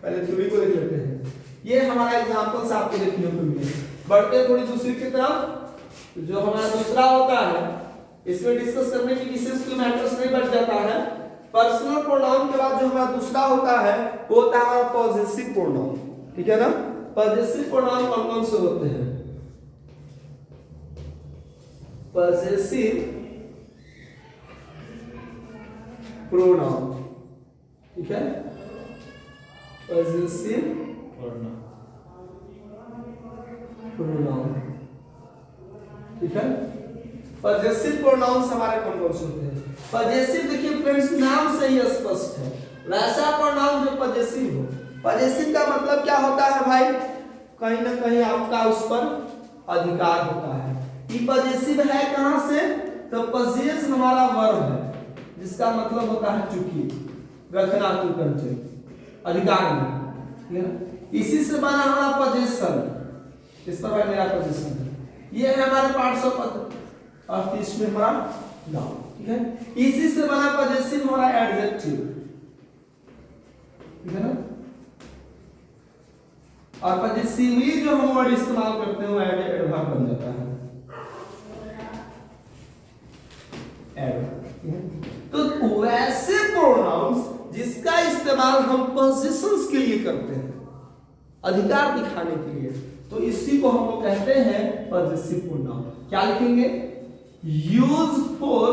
पहले थ्योरी को देख लेते हैं। ये हमारा एग्जांपल्स आपको देखने को मिले। बढ़ते हैं थोड़ी दूसरी की तरफ, जो हमारा दूसरा होता है, इसमें डिस्कस करने की विशेष कोई मैटर्स नहीं बच जाता है। पर्सनल प्रोनाउन के बाद जो हमारा दूसरा होता है वो होता है हमारा पॉजेसिव प्रोनाउन, ठीक है ना। पॉजेसिव प्रोनाउन कौन कौन से होते हैं? पॉजेसिव प्रोनाउन, ठीक है, पॉजेसिव प्रोनाउन, ठीक है। पॉजेसिव प्रोनाउंस हमारे कौन कौन से होते हैं? पॉजेसिव देखिए फ्रेंड्स नाम से ही स्पष्ट है, वैसा प्रोनाउन जो पॉजेसिव हो। पॉजेसिव का मतलब क्या होता है भाई? कहीं ना कहीं आपका उस पर अधिकार होता है। ये पॉजेसिव है कहां से? तो पॉजेस हमारा वर्ब है जिसका मतलब होता है चूंकि, रखना, टू कंट्रोल, अधिकार में, ठीक है ना। इसी से बना हमारा पॉजेशन, इस पर भाई मेरा पॉजेशन है। ये है हमारे पार्ट्स ऑफ और इसमें हमारा नाउन, ठीक है। इसी से बना पॉजेसिव हमारा एडजेक्टिव, ठीक है ना। और पॉजेसिवली जो हम वर्ड इस्तेमाल करते हैं वो एडवर्ब बन जाता है, एडवर्ब। तो वैसे प्रोनाउंस जिसका इस्तेमाल हम पोजीशंस के लिए करते हैं, अधिकार दिखाने के लिए, तो इसी को हम लोग कहते हैं पॉजेसिव प्रोनाउन। क्या लिखेंगे? Use for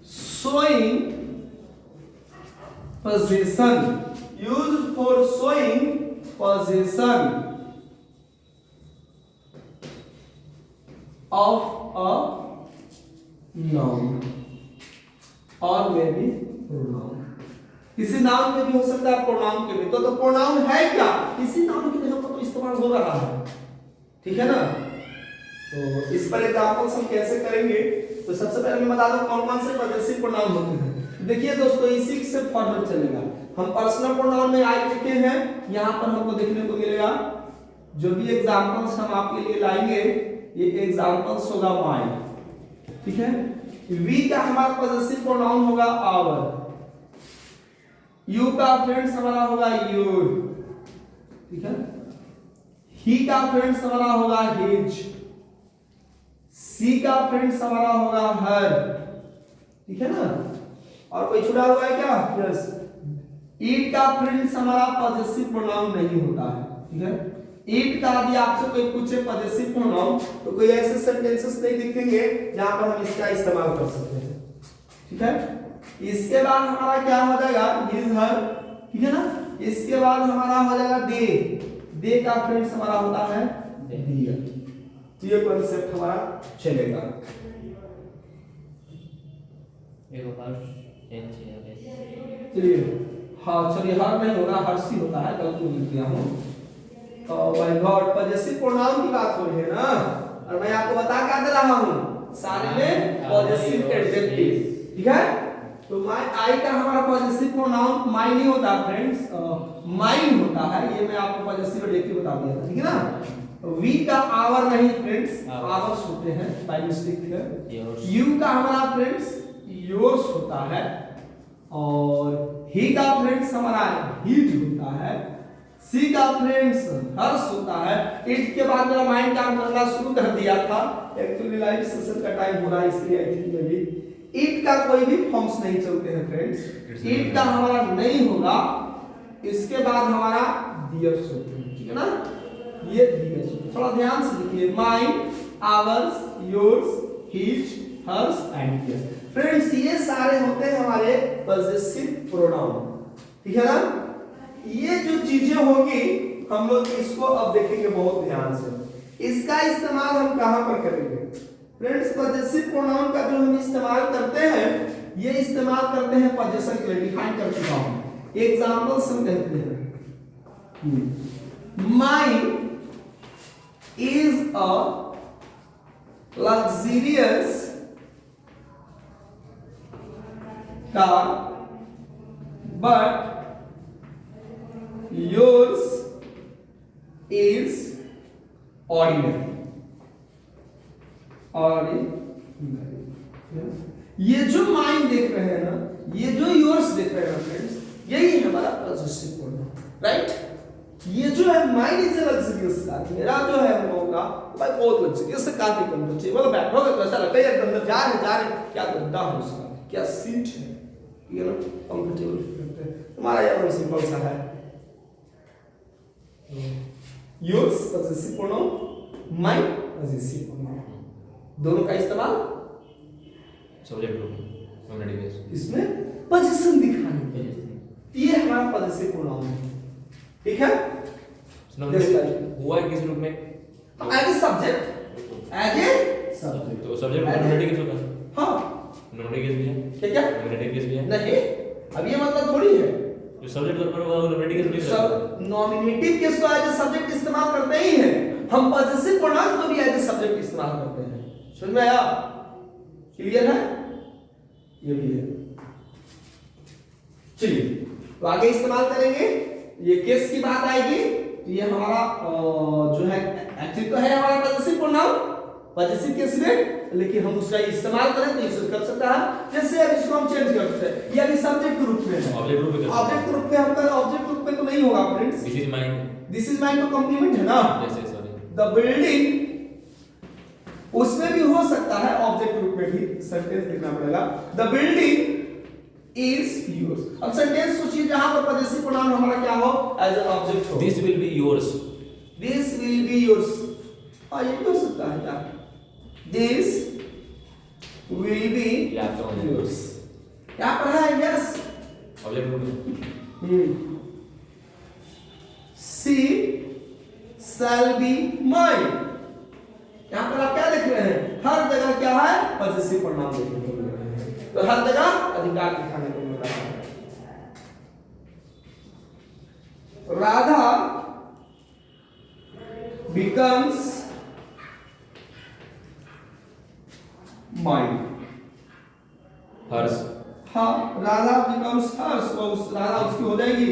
showing position, use for showing position of a noun और मे बी प्रोनाउन। किसी नाउन में भी हो सकता है, प्रोनाउन के भी। तो प्रोनाउन है क्या? किसी नाउन की जगह पर तो इस्तेमाल हो रहा है, ठीक है ना। तो इस पर एग्जांपल्स हम कैसे करेंगे? तो सबसे पहले मैं बता दूं कौन कौन से पॉजेसिव प्रोनाउन होते हैं। देखिए दोस्तों, इसी से फॉर्मेट चलेगा। हम पर्सनल प्रोनाउन में आई लिखे हैं, यहां पर हमको देखने को मिलेगा जो भी एग्जांपल्स हम आपके लिए लाएंगे, ये एग्जांपल्स होगा माय, ठीक है। वी का हमारा पॉजेसिव प्रोनाउन होगा आवर, यू का फ्रेंड्स हमारा होगा योर, ठीक है। ही का फ्रेंड्स हमारा होगा हिज, सी का फ्रेंड्स हमारा होगा हर, ठीक है ना। और कोई छुड़ा हुआ है क्या? यस। इट का फ्रेंड्स हमारा पॉजेसिव प्रोनाउन नहीं होता है, ठीक है। इट का यदि आपसे कोई पूछे पॉजेसिव प्रोनाउन तो कोई ऐसे सेंटेंसेस नहीं दिखेंगे जहां पर हम इसका इस्तेमाल कर सकते हैं, ठीक है। इसके बाद हमारा क्या हो जाएगा? हिज हर, ठीक है ना। इसके बाद हमारा हो जाएगा दे, दे का फ्रेंड्स हमारा होता है देयर। ये कांसेप्ट हमारा चलेगा। चलिए, हाँ चलिए, हर नहीं होगा, हर्षी होता है, गलती लिख दिया हूं। तो माय गॉड, पॉजेसिव प्रोनाउन की बात हो रही है ना, और मैं आपको बता क्या दे रहा हूं, सारे में पॉजेसिव एडजेक्टिव, ठीक है। तो माय आई का हमारा पॉजेसिव प्रोनाउन माय नहीं होता फ्रेंड्स, माइन होता है। ये मैं आपको पॉजेसिव एडजेक्टिव बता दिया था, ठीक है ना। वी का आवर नहीं फ्रेंड्स, आवर्स होते हैं, बाय मिस्टेक है। यू का हमारा फ्रेंड्स योर्स होता है, और ही का फ्रेंड्स हमारा हिज होता है, सी का फ्रेंड्स हर्ष होता है। इट के बाद मेरा माइंड काम करना शुरू कर दिया था, एक्चुअली लाइव सेशन का टाइम हो रहा है इसलिए आई थिंक में भी इट का कोई भी फॉर्म्स नहीं चलते हैं फ्रेंड्स। इट का हमारा नहीं होगा, इसके बाद हमारा डियर्स होते हैं, ठीक है ना। ये डियर्स, थोड़ा ध्यान से देखिए, mine, ours, yours, his, hers and theirs. Friends ये सारे होते हैं हमारे पॉजेसिव प्रोनाउन, ठीक है ना। ये जो चीजें होंगी हम लोग इसको अब देखेंगे बहुत ध्यान से। इसका इस्तेमाल हम कहां पर करेंगे फ्रेंड्स? पॉजेसिव प्रोनाउन का जो हम इस्तेमाल करते हैं, ये इस्तेमाल करते हैं पॉजेशन के लिए, डिफाइन कर चुका हूं। एग्जांपल्स हम कहते हैं, mine is a luxurious car, but yours is ordinary. ये जो माइन देख रहे हैं ना, ये जो योर्स देख रहे हैं फ्रेंड्स, यही हमारा पॉजेसिव प्रोनाउन, राइट। ये जो है माइन इज लग्जरियस कार, मेरा जो है हम लोगों का भाई बहुत लग्जरियस कार भी कंफर्टेबल, मतलब बैठोगे तो ऐसा लगता है यार अंदर जा रहे क्या गद्दा है उसका, क्या सीट है, ठीक है ना, कंफर्टेबल फील करते हैं। तुम्हारा ये सिंपल सा है, yours possessive pronoun, my possessive pronoun, दोनों का इस्तेमाल सब्जेक्ट ग्रुप नॉमिनेटिव केस इसमें पोजीशन दिखाने के लिए, ये हमारा पॉजेसिव प्रोनाउन है, ठीक है। हुआ है किस रूप में? As a subject, as a subject, तो सब्जेक्ट नॉमिनेटिव केस होगा। हाँ नॉमिनेटिव केस भी है, क्या क्या नॉमिनेटिव केस भी है नहीं, अब ये मतलब थोड़ी है, जो सब्जेक्ट वर्ब होगा वो नॉमिनेटिव केस भी है। सब नॉमिनेटिव केस को एज ए सब्जेक्ट इस्तेमाल करते ही हैं, हम पॉजेसिव प्रोनाउन को भी एज ए सब्जेक्ट इस्तेमाल करते हैं। समझ में आया? क्लियर है? ये भी है। चलिए तो आगे इस्तेमाल करेंगे, ये केस की बात आएगी, तो ये हमारा जो है एक्चुअली तो है हमारा पॉजेसिव प्रोनाउन पॉजेसिव केस में, लेकिन हम उसका इस्तेमाल करें तो इसे कर सकता है। जैसे अब इसको हम चेंज कर सकते हैं, ये अभी सब्जेक्ट के रूप में है, ऑब्जेक्ट ग्रुप में, ऑब्जेक्ट ग्रुप में हम ऑब्जेक्ट ग्रुप में तो नहीं होगा friends, this is mine, this is mine तो कॉम्प्लीमेंट है ना, जैसे सॉरी द बिल्डिंग, उसमें भी हो सकता है ऑब्जेक्ट ग्रुप में भी सेंटेंस लिखना पड़ेगा, द बिल्डिंग इज योर्स। अब सेंटेंस सोचिए जहां पर पॉजेसिव प्रोनाउन हमारा क्या हो, एज एन ऑब्जेक्ट हो, this will be yours, this will be yours, हां ये भी हो सकता है क्या, दिस विल बी योर्स, क्या पढ़ा है, यस ऑब्जेक्ट ग्रुप में, सी शैल बी माइन, यहां पर आप क्या लिख रहे हैं, हर जगह क्या है, पॉजेसिव प्रोनाउन लिखने को मिल रहे हैं, तो हर जगह अधिकार दिखाने को मिल रहा है। राधा becomes mine, हर्ष, हाँ राधा becomes hers, वो उस राधा उसकी हो जाएगी,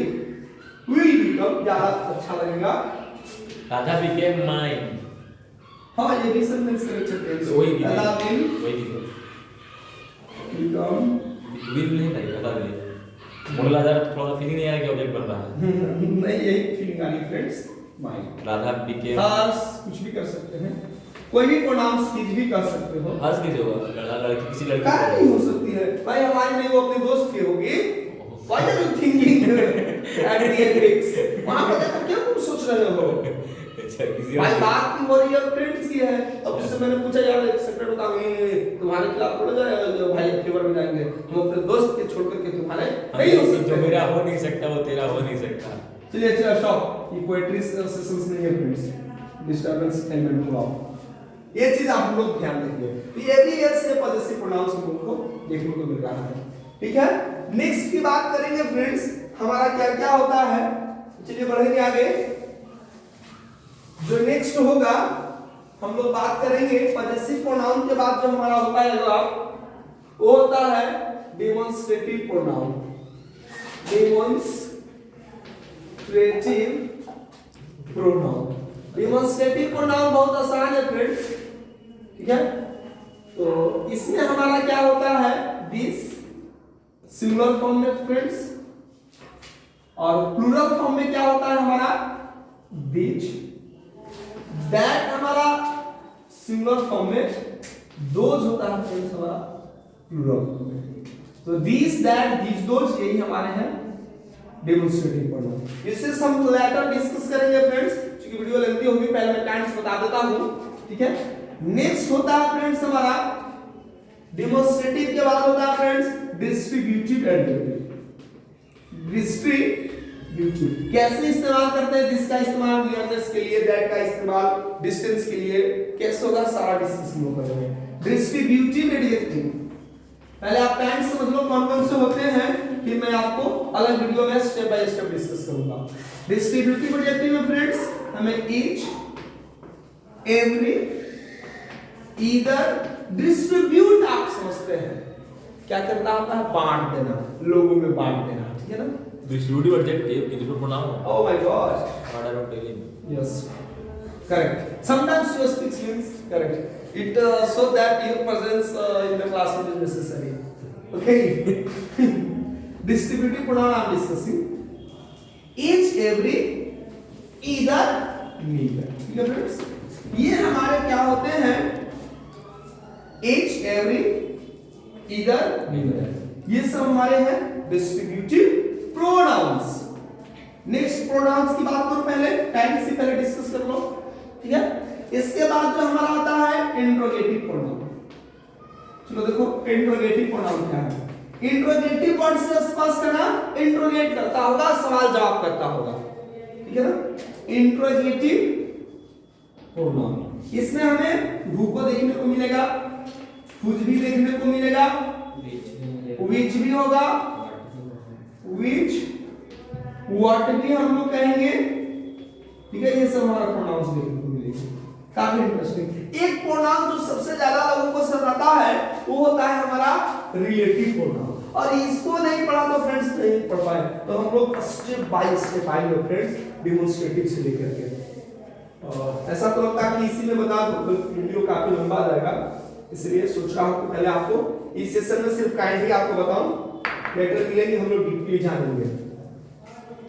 will become ज्यादा अच्छा लगेगा, राधा became mine, हाँ ये भी सेंटेंस करेक्ट है, वही की राधा will वही की become, विल नहीं था, राधा विल बोला जा रहा, थोड़ा फीलिंग नहीं आ रहा कि ऑब्जेक्ट बन रहा है, नहीं यही फीलिंग आ रही फ्रेंड्स, माइन, राधा became, हर्ष कुछ भी कर सकते हैं, कोई भी प्रोनाउंस किस भी कर सकते हो, हर्ष किसे होगा, लड़का लड़की किसी लड़की क्या नहीं हो सकती है भाई, हमारी नहीं वो अपने दोस्त की होगी, what are you thinking at the epics, वहां पर जाकर क्या तुम सोच रहे हो, अच्छा किसी भाई बात की हो रही है फ्रेंड्स की है, अब उससे मैंने पूछा यार एक सेकंड बताओ, नहीं तुम्हारे खिलाफ थोड़ा जाएगा भाई, फेवर में जाएंगे हम अपने दोस्त के छोड़ करके तुम्हारे नहीं हो सकते, जो मेरा हो नहीं सकता वो तेरा हो नहीं सकता। चलिए अच्छा स्टॉप, ये पोएट्री सेशंस नहीं है फ्रेंड्स, डिस्टरबेंस एलिमेंट को आप ये चीज आप लोग ध्यान रखिए, तो ये भी ऐसे पॉजेसिव प्रोनाउंस हम लोगों को देखने को मिल रहा है, ठीक है। नेक्स्ट की बात करेंगे फ्रेंड्स, हमारा क्या क्या होता है, चलिए बढ़ेंगे आगे, जो नेक्स्ट होगा हम लोग बात करेंगे पॉजेसिव प्रोनाउन के बाद जो हमारा होता है अगला, वो होता है demonstrative pronoun, demonstrative pronoun, demonstrative pronoun बहुत आसान है फ्रेंड्स, ठीक है। तो इसमें हमारा क्या होता है, दिस सिंगुलर फॉर्म में फ्रेंड्स, और प्लूरल फॉर्म में क्या होता है हमारा, दिच, दैट हमारा सिंगुलर फॉर्म में, दोज होता है फ्रेंड्स हमारा प्लूरल फॉर्म में, तो दिस दैट दिस दोज यही हमारे हैं डेमोंस्ट्रेटिव प्रोनाउन। इससे हम लेटर डिस्कस करेंगे फ्रेंड्स, क्योंकि वीडियो लेंथी होगी, पहले मैं काइंड्स बता देता हूं, ठीक है। नेक्स्ट होता है फ्रेंड्स हमारा डेमोंस्ट्रेटिव के बाद होता है फ्रेंड्स डिस्ट्रीब्यूटिव एडजेक्टिव, डिस्ट्रीब्यूटिव कैसे इस्तेमाल करते हैं, दिस का इस्तेमाल नियरनेस के लिए, दैट का इस्तेमाल डिस्टेंस के लिए, कैसे होगा सारा डिस्कशन हम करेंगे। डिस्ट्रीब्यूटिव एडजेक्टिव पहले आप काइंड समझ लो कौन कौन से होते हैं, फिर मैं आपको अलग वीडियो में स्टेप बाय स्टेप डिस्कस करूंगा। डिस्ट्रीब्यूटिव एडजेक्टिव में फ्रेंड्स हमें ईच, एवरी, ईदर, डिस्ट्रीब्यूट आप समझते हैं क्या करता होता है, बांट देना, लोगों में बांट देना, ठीक है ना। डिस्ट्रीब्यूटिव एडजेक्टिव किसी को pronoun, oh my god, what are you telling, yes correct, sometimes your speech means correct, it so that your presence in the classroom is necessary, okay. Distributive pronoun I am discussing, each, every, either, neither, ठीक है friends. ये हमारे क्या होते हैं, each, every, either, neither, ये सब हमारे हैं डिस्ट्रीब्यूटिव प्रोनाउंस। नेक्स्ट प्रोनाउंस की बात करो, पहले टाइम से पहले डिस्कस कर लो, ठीक है। इसके बाद जो हमारा आता है इंट्रोगेटिव प्रोनाउन। चलो देखो इंट्रोगेटिव प्रोनाउन क्या है। इंट्रोगेटिव वर्ड से स्पष्ट करना, इंट्रोगेट करता होगा, सवाल जवाब करता होगा, ठीक है ना। इंट्रोगेटिव प्रोनाउन, इसमें हमें हु को देखने को मिलेगा, हुज भी देखने को मिलेगा, विच भी होगा, विच व्हाट भी हम लोग कहेंगे, ठीक है। ये सब हमारा प्रोनाउंस देखने को मिलेगा, काफी इंटरेस्टिंग। एक प्रोनाउन जो सबसे ज्यादा लोगों को सताता है वो होता है हमारा रिलेटिव प्रोनाउन, और इसको नहीं पढ़ा तो फ्रेंड्स नहीं पढ़ पाए, तो हम लोग स्टेप बाय स्टेप आएंगे फ्रेंड्स, डेमोंस्ट्रेटिव से लेकर के। ऐसा तो लगता है कि इसी में बता दो तो वीडियो काफी लंबा जाएगा, इसलिए सोच रहा हूं कि पहले आपको इस सेशन में सिर्फ काइंडली आपको बताऊं, लेटर मिलेंगे हम लोग डीपली जानेंगे।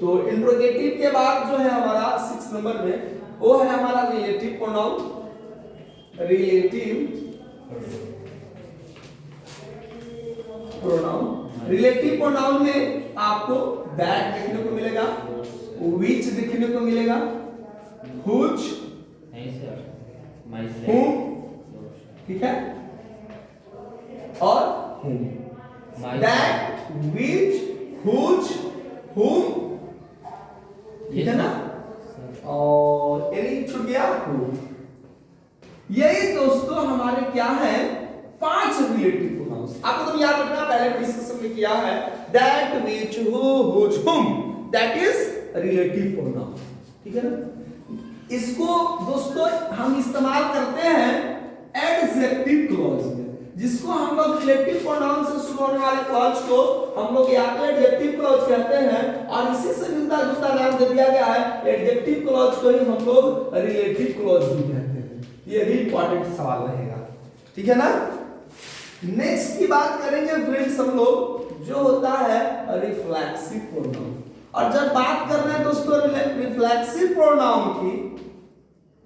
तो इंट्रोगेटिव के बाद जो है हमारा 6 नंबर में वो है हमारा relative pronoun. Relative pronoun, relative pronoun में आपको दैट देखने को मिलेगा, which देखने को मिलेगा, whose, whom, ठीक है, और whom, that, which, whose, whom, ठीक है ना, और एनी छूट गया, who। यही दोस्तों हमारे क्या है 5 रिलेटिव प्रोनाउंस। आपको तो याद रखना, पहले डिस्कशन में किया है that, which, who, whose, whom, that is relative pronoun, ठीक है ना। इसको दोस्तों हम इस्तेमाल करते हैं एडजेक्टिव क्लॉज में, जिसको हम लोग रिलेटिव प्रोनाउन से शुरू होने वाले क्लॉज को हम लोग या तो एडजेक्टिव क्लॉज कहते हैं, और इसी से मिलता जुलता नाम दे दिया गया है एडजेक्टिव क्लॉज को ही हम लोग रिलेटिव क्लॉज भी कहते हैं। ये भी इंपॉर्टेंट सवाल रहेगा, ठीक है ना। नेक्स्ट की बात करेंगे फ्रेंड्स हम लोग, जो होता है रिफ्लेक्सिव प्रोनाउन। और जब बात कर रहे हैं दोस्तों रिफ्लेक्सिव प्रोनाउन की,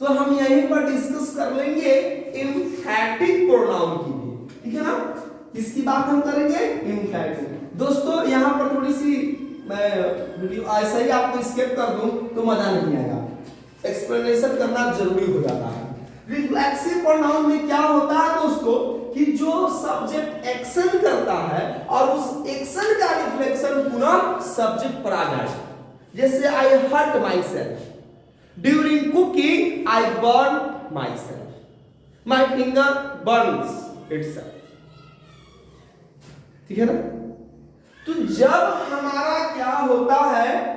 तो हम यहीं पर डिस्कस कर लेंगे एम्फैटिक प्रोनाउन की भी, ठीक है ना। इसकी बात हम करेंगे एम्फैटिक। दोस्तों यहां पर थोड़ी सी मैं वीडियो ऐसा ही आपको स्किप कर दूं तो मजा नहीं आएगा, एक्सप्लेनेशन करना जरूरी हो जाता है। रिफ्लेक्सिव प्रोनाउन में क्या होता है दोस्तों कि जो सब्जेक्ट एक्शन करता है और उस एक्शन का रिफ्लेक्शन पुनः सब्जेक्ट पर आ जाए। जैसे I hurt myself, during cooking I burn myself, my finger burns itself, ठीक है ना। तो जब हमारा क्या होता है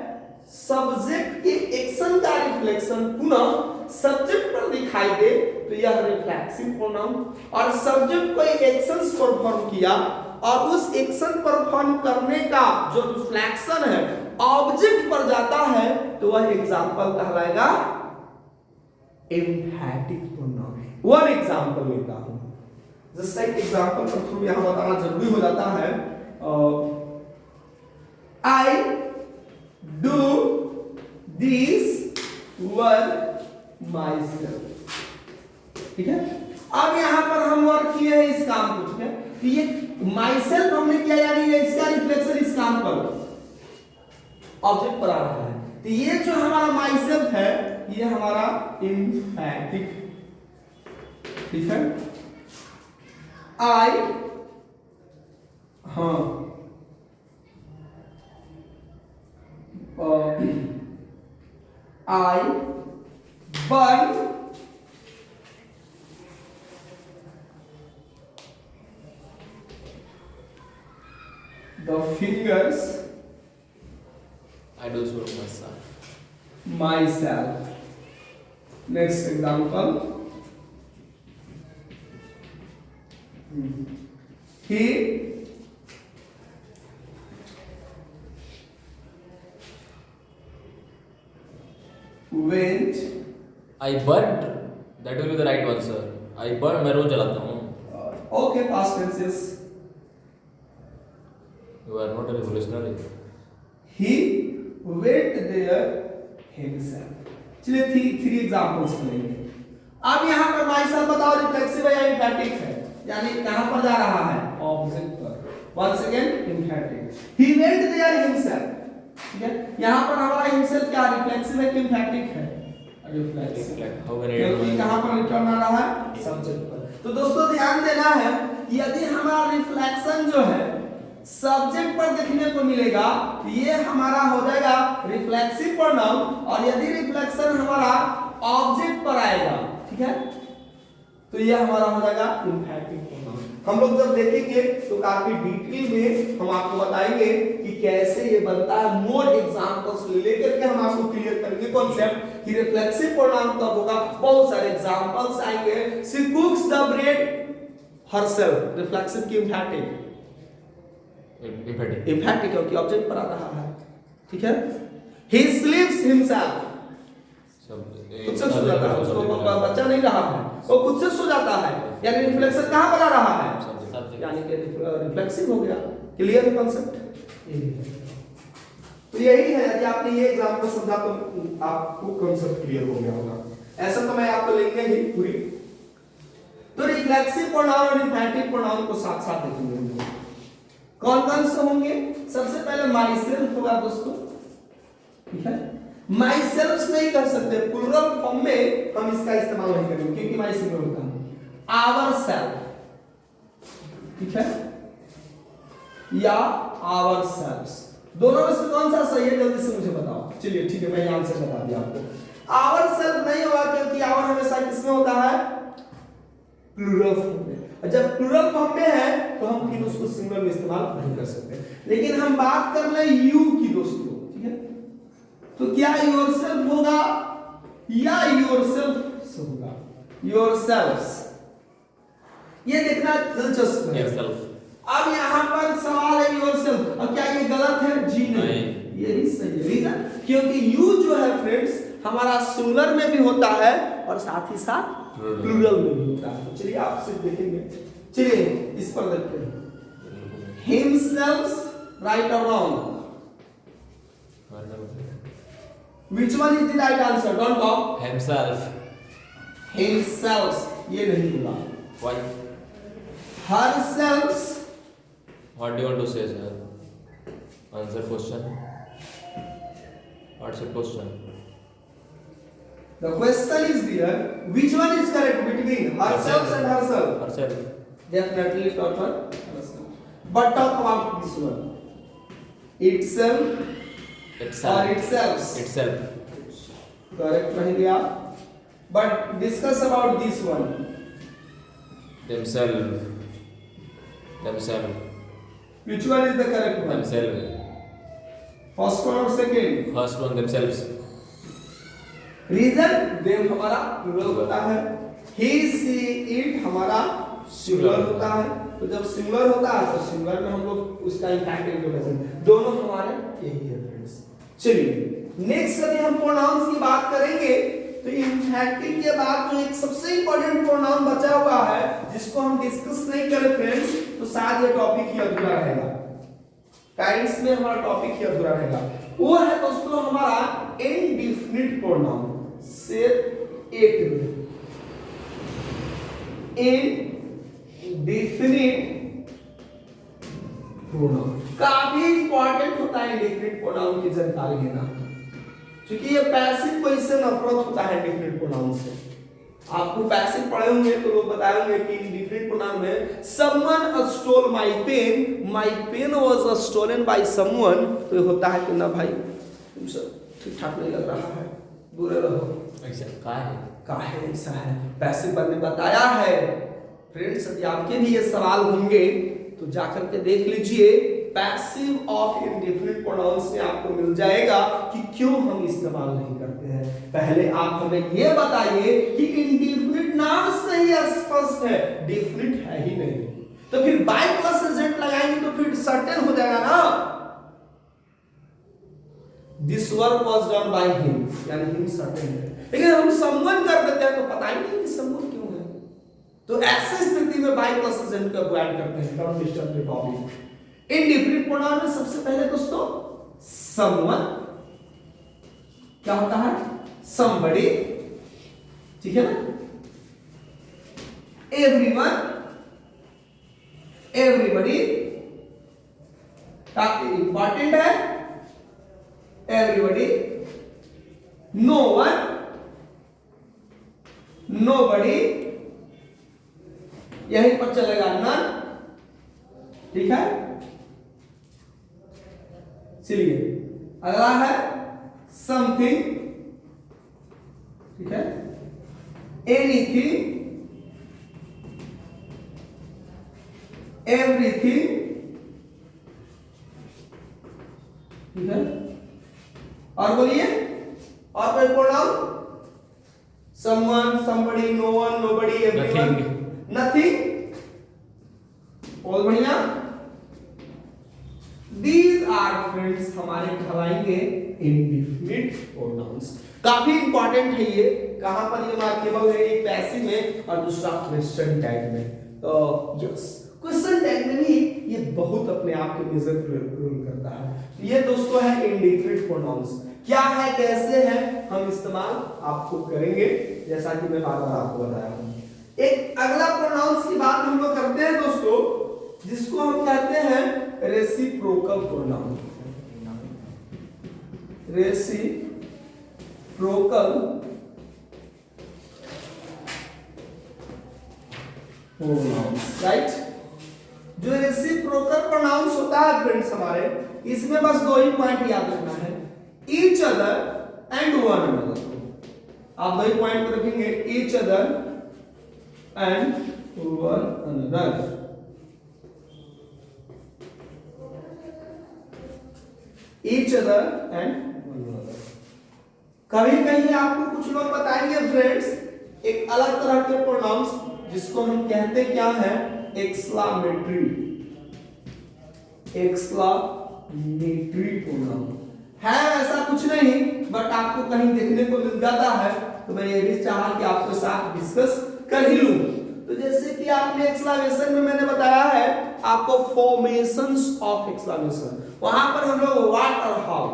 सब्जेक्ट के एक्शन का रिफ्लेक्शन पुनः सब्जेक्ट पर दिखाई दे तो यह रिफ्लेक्सिव प्रोनाउन। और सब्जेक्ट कोई एक्शंस परफॉर्म किया और उस एक्शन परफॉर्म करने का जो रिफ्लेक्शन है ऑब्जेक्ट पर जाता है तो वह एग्जांपल कहलाएगा एम्फैटिक प्रोनाउन। वन एग्जांपल लेता हूं, जस्ट लाइक एग्जांपल पर थ्रू यहां बताना जरूरी हो जाता है। I do this work myself, ठीक है। अब यहां पर हम वर्क किए हैं इस काम को, ठीक है। तो ये myself हमने किया, यानी इसका रिफ्लेक्शन इस काम पर ऑब्जेक्ट पर आ रहा है। तो ये जो हमारा myself है ये हमारा एम्फैटिक, ठीक है। आई, हाँ, आई burn the fingers, I do so myself. Myself. Next example. He went. I burnt. That will be the right one, sir. I burn. मैं रोज जलाता हूँ. Okay, past tenses. You are not a revolutionary. He went there himself. चलिए three examples लेंगे। अब यहाँ पर myself बताओ reflexive है या एम्फैटिक है, यानी कहाँ पर जा रहा है ऑब्जेक्ट पर। once again emphatic. He went there himself. ठीक है, यहाँ पर हमारा himself क्या रिफ्लेक्सिव है कि emphatic है? रिफ्लेक्सिव। क्योंकि कहाँ पर रिटर्न आ रहा है? सब्जेक्ट पर। तो दोस्तों ध्यान देना है, यदि हमारा रिफ्लेक्शन जो है सब्जेक्ट पर देखने को मिलेगा, ये हमारा हो जाएगा रिफ्लेक्सिव प्रोनाउन, और यदि रिफ्लेक्शन हमारा ऑब्जेक्ट पर आएगा, ठीक है, तो ये हमारा हो जाएगा इंफैक्टिव प्रोनाउन। हम लोग जब देखेंगे तो काफी डिटेल में हम आपको बताएंगे कि कैसे ये बनता है, मोर एग्जांपल्स लेकर के हम आपको क्लियर करेंगे कॉन्सेप्ट कि रिफ्लेक्सिव प्रोनाउन कब होगा। बहुत सारे एग्जांपल्स आएंगे। She कुक्स the bread herself, reflexive की इंफैक्टिव इंफैक्टिव क्योंकि ऑब्जेक्ट पर आ रहा है, ठीक है। ही स्लीप्स हिमसेल्फ, खुद से सो जाता है, उसको बच्चा नहीं रहा है, वो खुद से सो जाता है, यानी रिफ्लेक्शन कहां पर आ रहा है? यानी कि रिफ्लेक्सिव हो गया। क्लियर है कॉन्सेप्ट? तो यही है, यदि आपने ये एग्जांपल समझा तो आपको कॉन्सेप्ट क्लियर हो गया होगा। ऐसा तो मैं आपको लेंगे ही पूरी। तो रिफ्लेक्सिव प्रोनाउन और इंफैक्टिव प्रोनाउन को साथ साथ देखेंगे। कौन कौन से होंगे? सबसे पहले माई सेल्फ होगा दोस्तों, ठीक है। माई सेल्फ नहीं कर सकते, प्लूरल फॉर्म में हम इसका इस्तेमाल नहीं करेंगे क्योंकि माई सिंगुलर होता है। आवर सेल्फ, ठीक है, या आवर सेल्व्स, दोनों में से कौन सा सही है जल्दी से मुझे बताओ। चलिए ठीक है, मैं यहां से बता दिया आपको। आवर सेल्फ नहीं होगा क्योंकि आवर हमेशा किसमें होता है? प्लूरल फॉर्म में। जब प्लूरल फॉर्म में है तो हम फिर उसको सिंगुलर में इस्तेमाल नहीं कर सकते। लेकिन हम बात कर ले यू की दोस्तों, ठीक है, तो क्या योरसेल्फ होगा या योरसेल्फ होगा? योरसेल्व्स, ये देखना दिलचस्प है। अब यहाँ पर सवाल है योरसेल्फ, और क्या ये गलत है? जी नहीं, ये भी सही है। रीजन क्योंकि यू जो है फ्रेंड्स हमारा सिंगुलर में भी होता है और साथ ही साथ प्लूरल में भी होता है। चलिए आप सिर्फ देखेंगे, चलिए इस पर देखते हैं। हिमसेल्व्स, राइट और wrong? Which one is the right answer? Don't talk. Himself. Himselves, ये नहीं होगा। Why? Herselves. What do you want to say, sir? Answer question. What's your question? The question is there. Which one is correct between herself and herself? Herself. Definitely talk for herself. But talk about this one. Itself. Itself. Or itself. Itself. Correct नहीं दिया. But discuss about this one. Themselves. Themselves. Which one is the correct one? Themselves. First one or second? First one, themselves. Reason them हमारा plural होता है, ही she it हमारा singular होता है। तो जब सिंगुलर होता है तो सिंगुलर में हम लोग उसका इंफैक्टिव इंटोनेशन, दोनों हमारे यही है फ्रेंड्स। चलिए नेक्स्ट यदि हम प्रोनाउंस की बात करेंगे तो इंफैक्टिव के बाद जो एक सबसे इंपॉर्टेंट प्रोनाउन बचा हुआ है जिसको हम डिस्कस नहीं करें फ्रेंड्स, तो शायद ये टॉपिक ही अधूरा रहेगा। काइंड्स में हमारा टॉपिक ही अधूरा रहेगा। वो है दोस्तों हमारा इंडेफिनिट प्रोनाउन। से एक इंडेफिनिट प्रोनाउन काफी इंपॉर्टेंट होता है। इंडेफिनिट प्रोनाउन की जानकारी लेना, क्योंकि ये पैसिव क्वेश्चन नफरत होता है इंडेफिनिट प्रोनाउन से। आपको पैसिव पढ़े होंगे तो लोग बताएंगे कि इंडेफिनिट प्रोनाउन में someone stole my pen was stolen by someone, तो होता है कि ना भाई तुम सब ठीक ठाक नहीं लग रहा है, बुरे रहो। ऐसा काहे ऐसा है, पैसिव पर ने बताया है। फ्रेंड्स यदि आपके भी ये सवाल होंगे तो जाकर के देख लीजिए, पैसिव ऑफ इंडेफिनिट प्रोनाउंस में आपको मिल जाएगा कि क्यों हम इस्तेमाल नहीं करते हैं। पहले आप हमें ये बताइए कि इंडेफिनिट नाम से ही स्पष्ट है, डेफिनिट है ही नहीं, तो फिर बाय प्लस एजेंट लगाएंगे तो फिर सर्टेन हो जाएगा ना। This work was done by him, यानी हिम सर्टेन है। लेकिन हम समवन कर देते हैं तो पता ही नहीं कि समवन क्यों है। तो ऐसी स्थिति में बाय प्लस एजेंट का ऐड करते हैं। Don't disturb the topic. Indefinite pronoun में सबसे पहले दोस्तों समवन क्या होता है? somebody, ठीक है ना, everyone, everybody, काफी इंपॉर्टेंट है। एवरीबॉडी, नो वन, नोबडी, यहीं पर चलेगा नन, ठीक है। चलिए अगला है समथिंग, ठीक है, एनीथिंग, एवरीथिंग, ठीक है। और बोलिए, और कोई pronoun? someone, somebody, no one, nobody, everyone, nothing, बहुत बढ़िया। These are friends हमारे कहलाएंगे indefinite pronouns। काफी इंपॉर्टेंट है ये। कहां पर ये मार्केबल है? एक पैसिव में और दूसरा क्वेश्चन टैग में। तो यस, क्वेश्चन टैग में भी ये बहुत अपने आप के मेजर रोल करता है। ये दोस्तों है इंडेफिनिट प्रोनाउंस। क्या है, कैसे है, हम इस्तेमाल आपको करेंगे, जैसा कि मैं बार बार आपको बताया हूं। एक अगला प्रोनाउंस की बात हम लोग करते हैं दोस्तों, जिसको हम कहते हैं reciprocal pronoun. Reciprocal pronouns, right. जो रेसिप्रोकल प्रोनाउंस होता है फ्रेंड्स हमारे, इसमें बस दो ही पॉइंट याद रखना है, each other and one another. आप दो ही पॉइंट को रखेंगे, each other and one another. Each other and one another. कभी कहीं आपको कुछ लोग बताएंगे फ्रेंड्स एक अलग तरह के प्रोनाउंस, जिसको हम कहते क्या है, एक्सक्लामेटरी। एक्सक्लामेटरी प्रोनाउन है, ऐसा कुछ नहीं, बट आपको कहीं देखने को मिल जाता है, तो मैं ये भी चाहा कि आपके साथ डिस्कस कर ही लूं। तो जैसे कि आपने एक्सक्लामेशन में मैंने बताया है आपको फॉर्मेशंस ऑफ एक्सक्लामेशन, वहां पर हम लोग व्हाट और हाउ,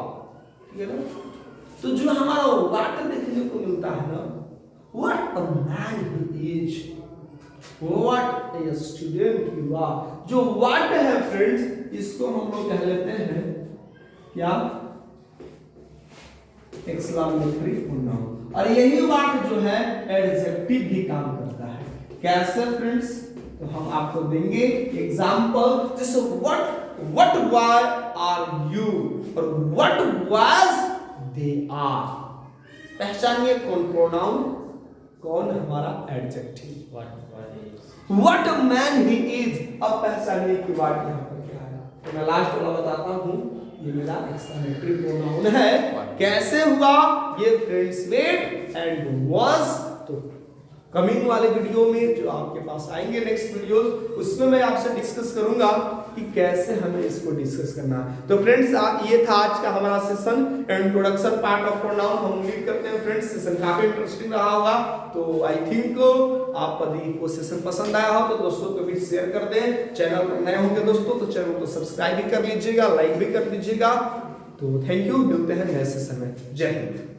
ठीक है ना। तो जो हमारा व्हाट देखने को मिलता है ना, what a man he is, what a student you are. जो व्हाट है फ्रेंड्स, इसको हम लोग कह लेते हैं क्या, एक्सक्लामेटरी प्रोनाउन। और यही व्हाट जो है एडजेक्टिव भी काम करता है। कैसे फ्रेंड्स, तो हम आपको देंगे एग्जांपल, जैसे व्हाट वाई आर यू और व्हाट वाज दे आर। पहचानिए कौन प्रोनाउन, कौन हमारा adjective. What a man he is, अब पहचानिए कि व्हाट यहां पर क्या है। तो मैं लास्ट वाला बताता हूं, ये मेरा एक्सक्लेमेटरी प्रोनाउन है। कैसे हुआ ये फ्रेंड्स, मेड एंड वाज। तो कमिंग वाले वीडियो में जो आपके पास आएंगे नेक्स्ट वीडियो, उसमें मैं आपसे डिस्कस करूंगा कि कैसे हमें इसको डिस्कस करना है। तो फ्रेंड्स ये था आज का हमारा session, introduction part of pronoun. हम उम्मीद करते हैं फ्रेंड्स सेशन काफी इंटरेस्टिंग रहा होगा। तो आई थिंक आप यदि को सेशन पसंद आया हो तो दोस्तों को भी शेयर कर दें। चैनल पर नए होंगे दोस्तों तो चैनल को सब्सक्राइब भी कर लीजिएगा, लाइक भी कर लीजिएगा। तो थैंक यू, मिलते हैं नए सेशन में। जय हिंद।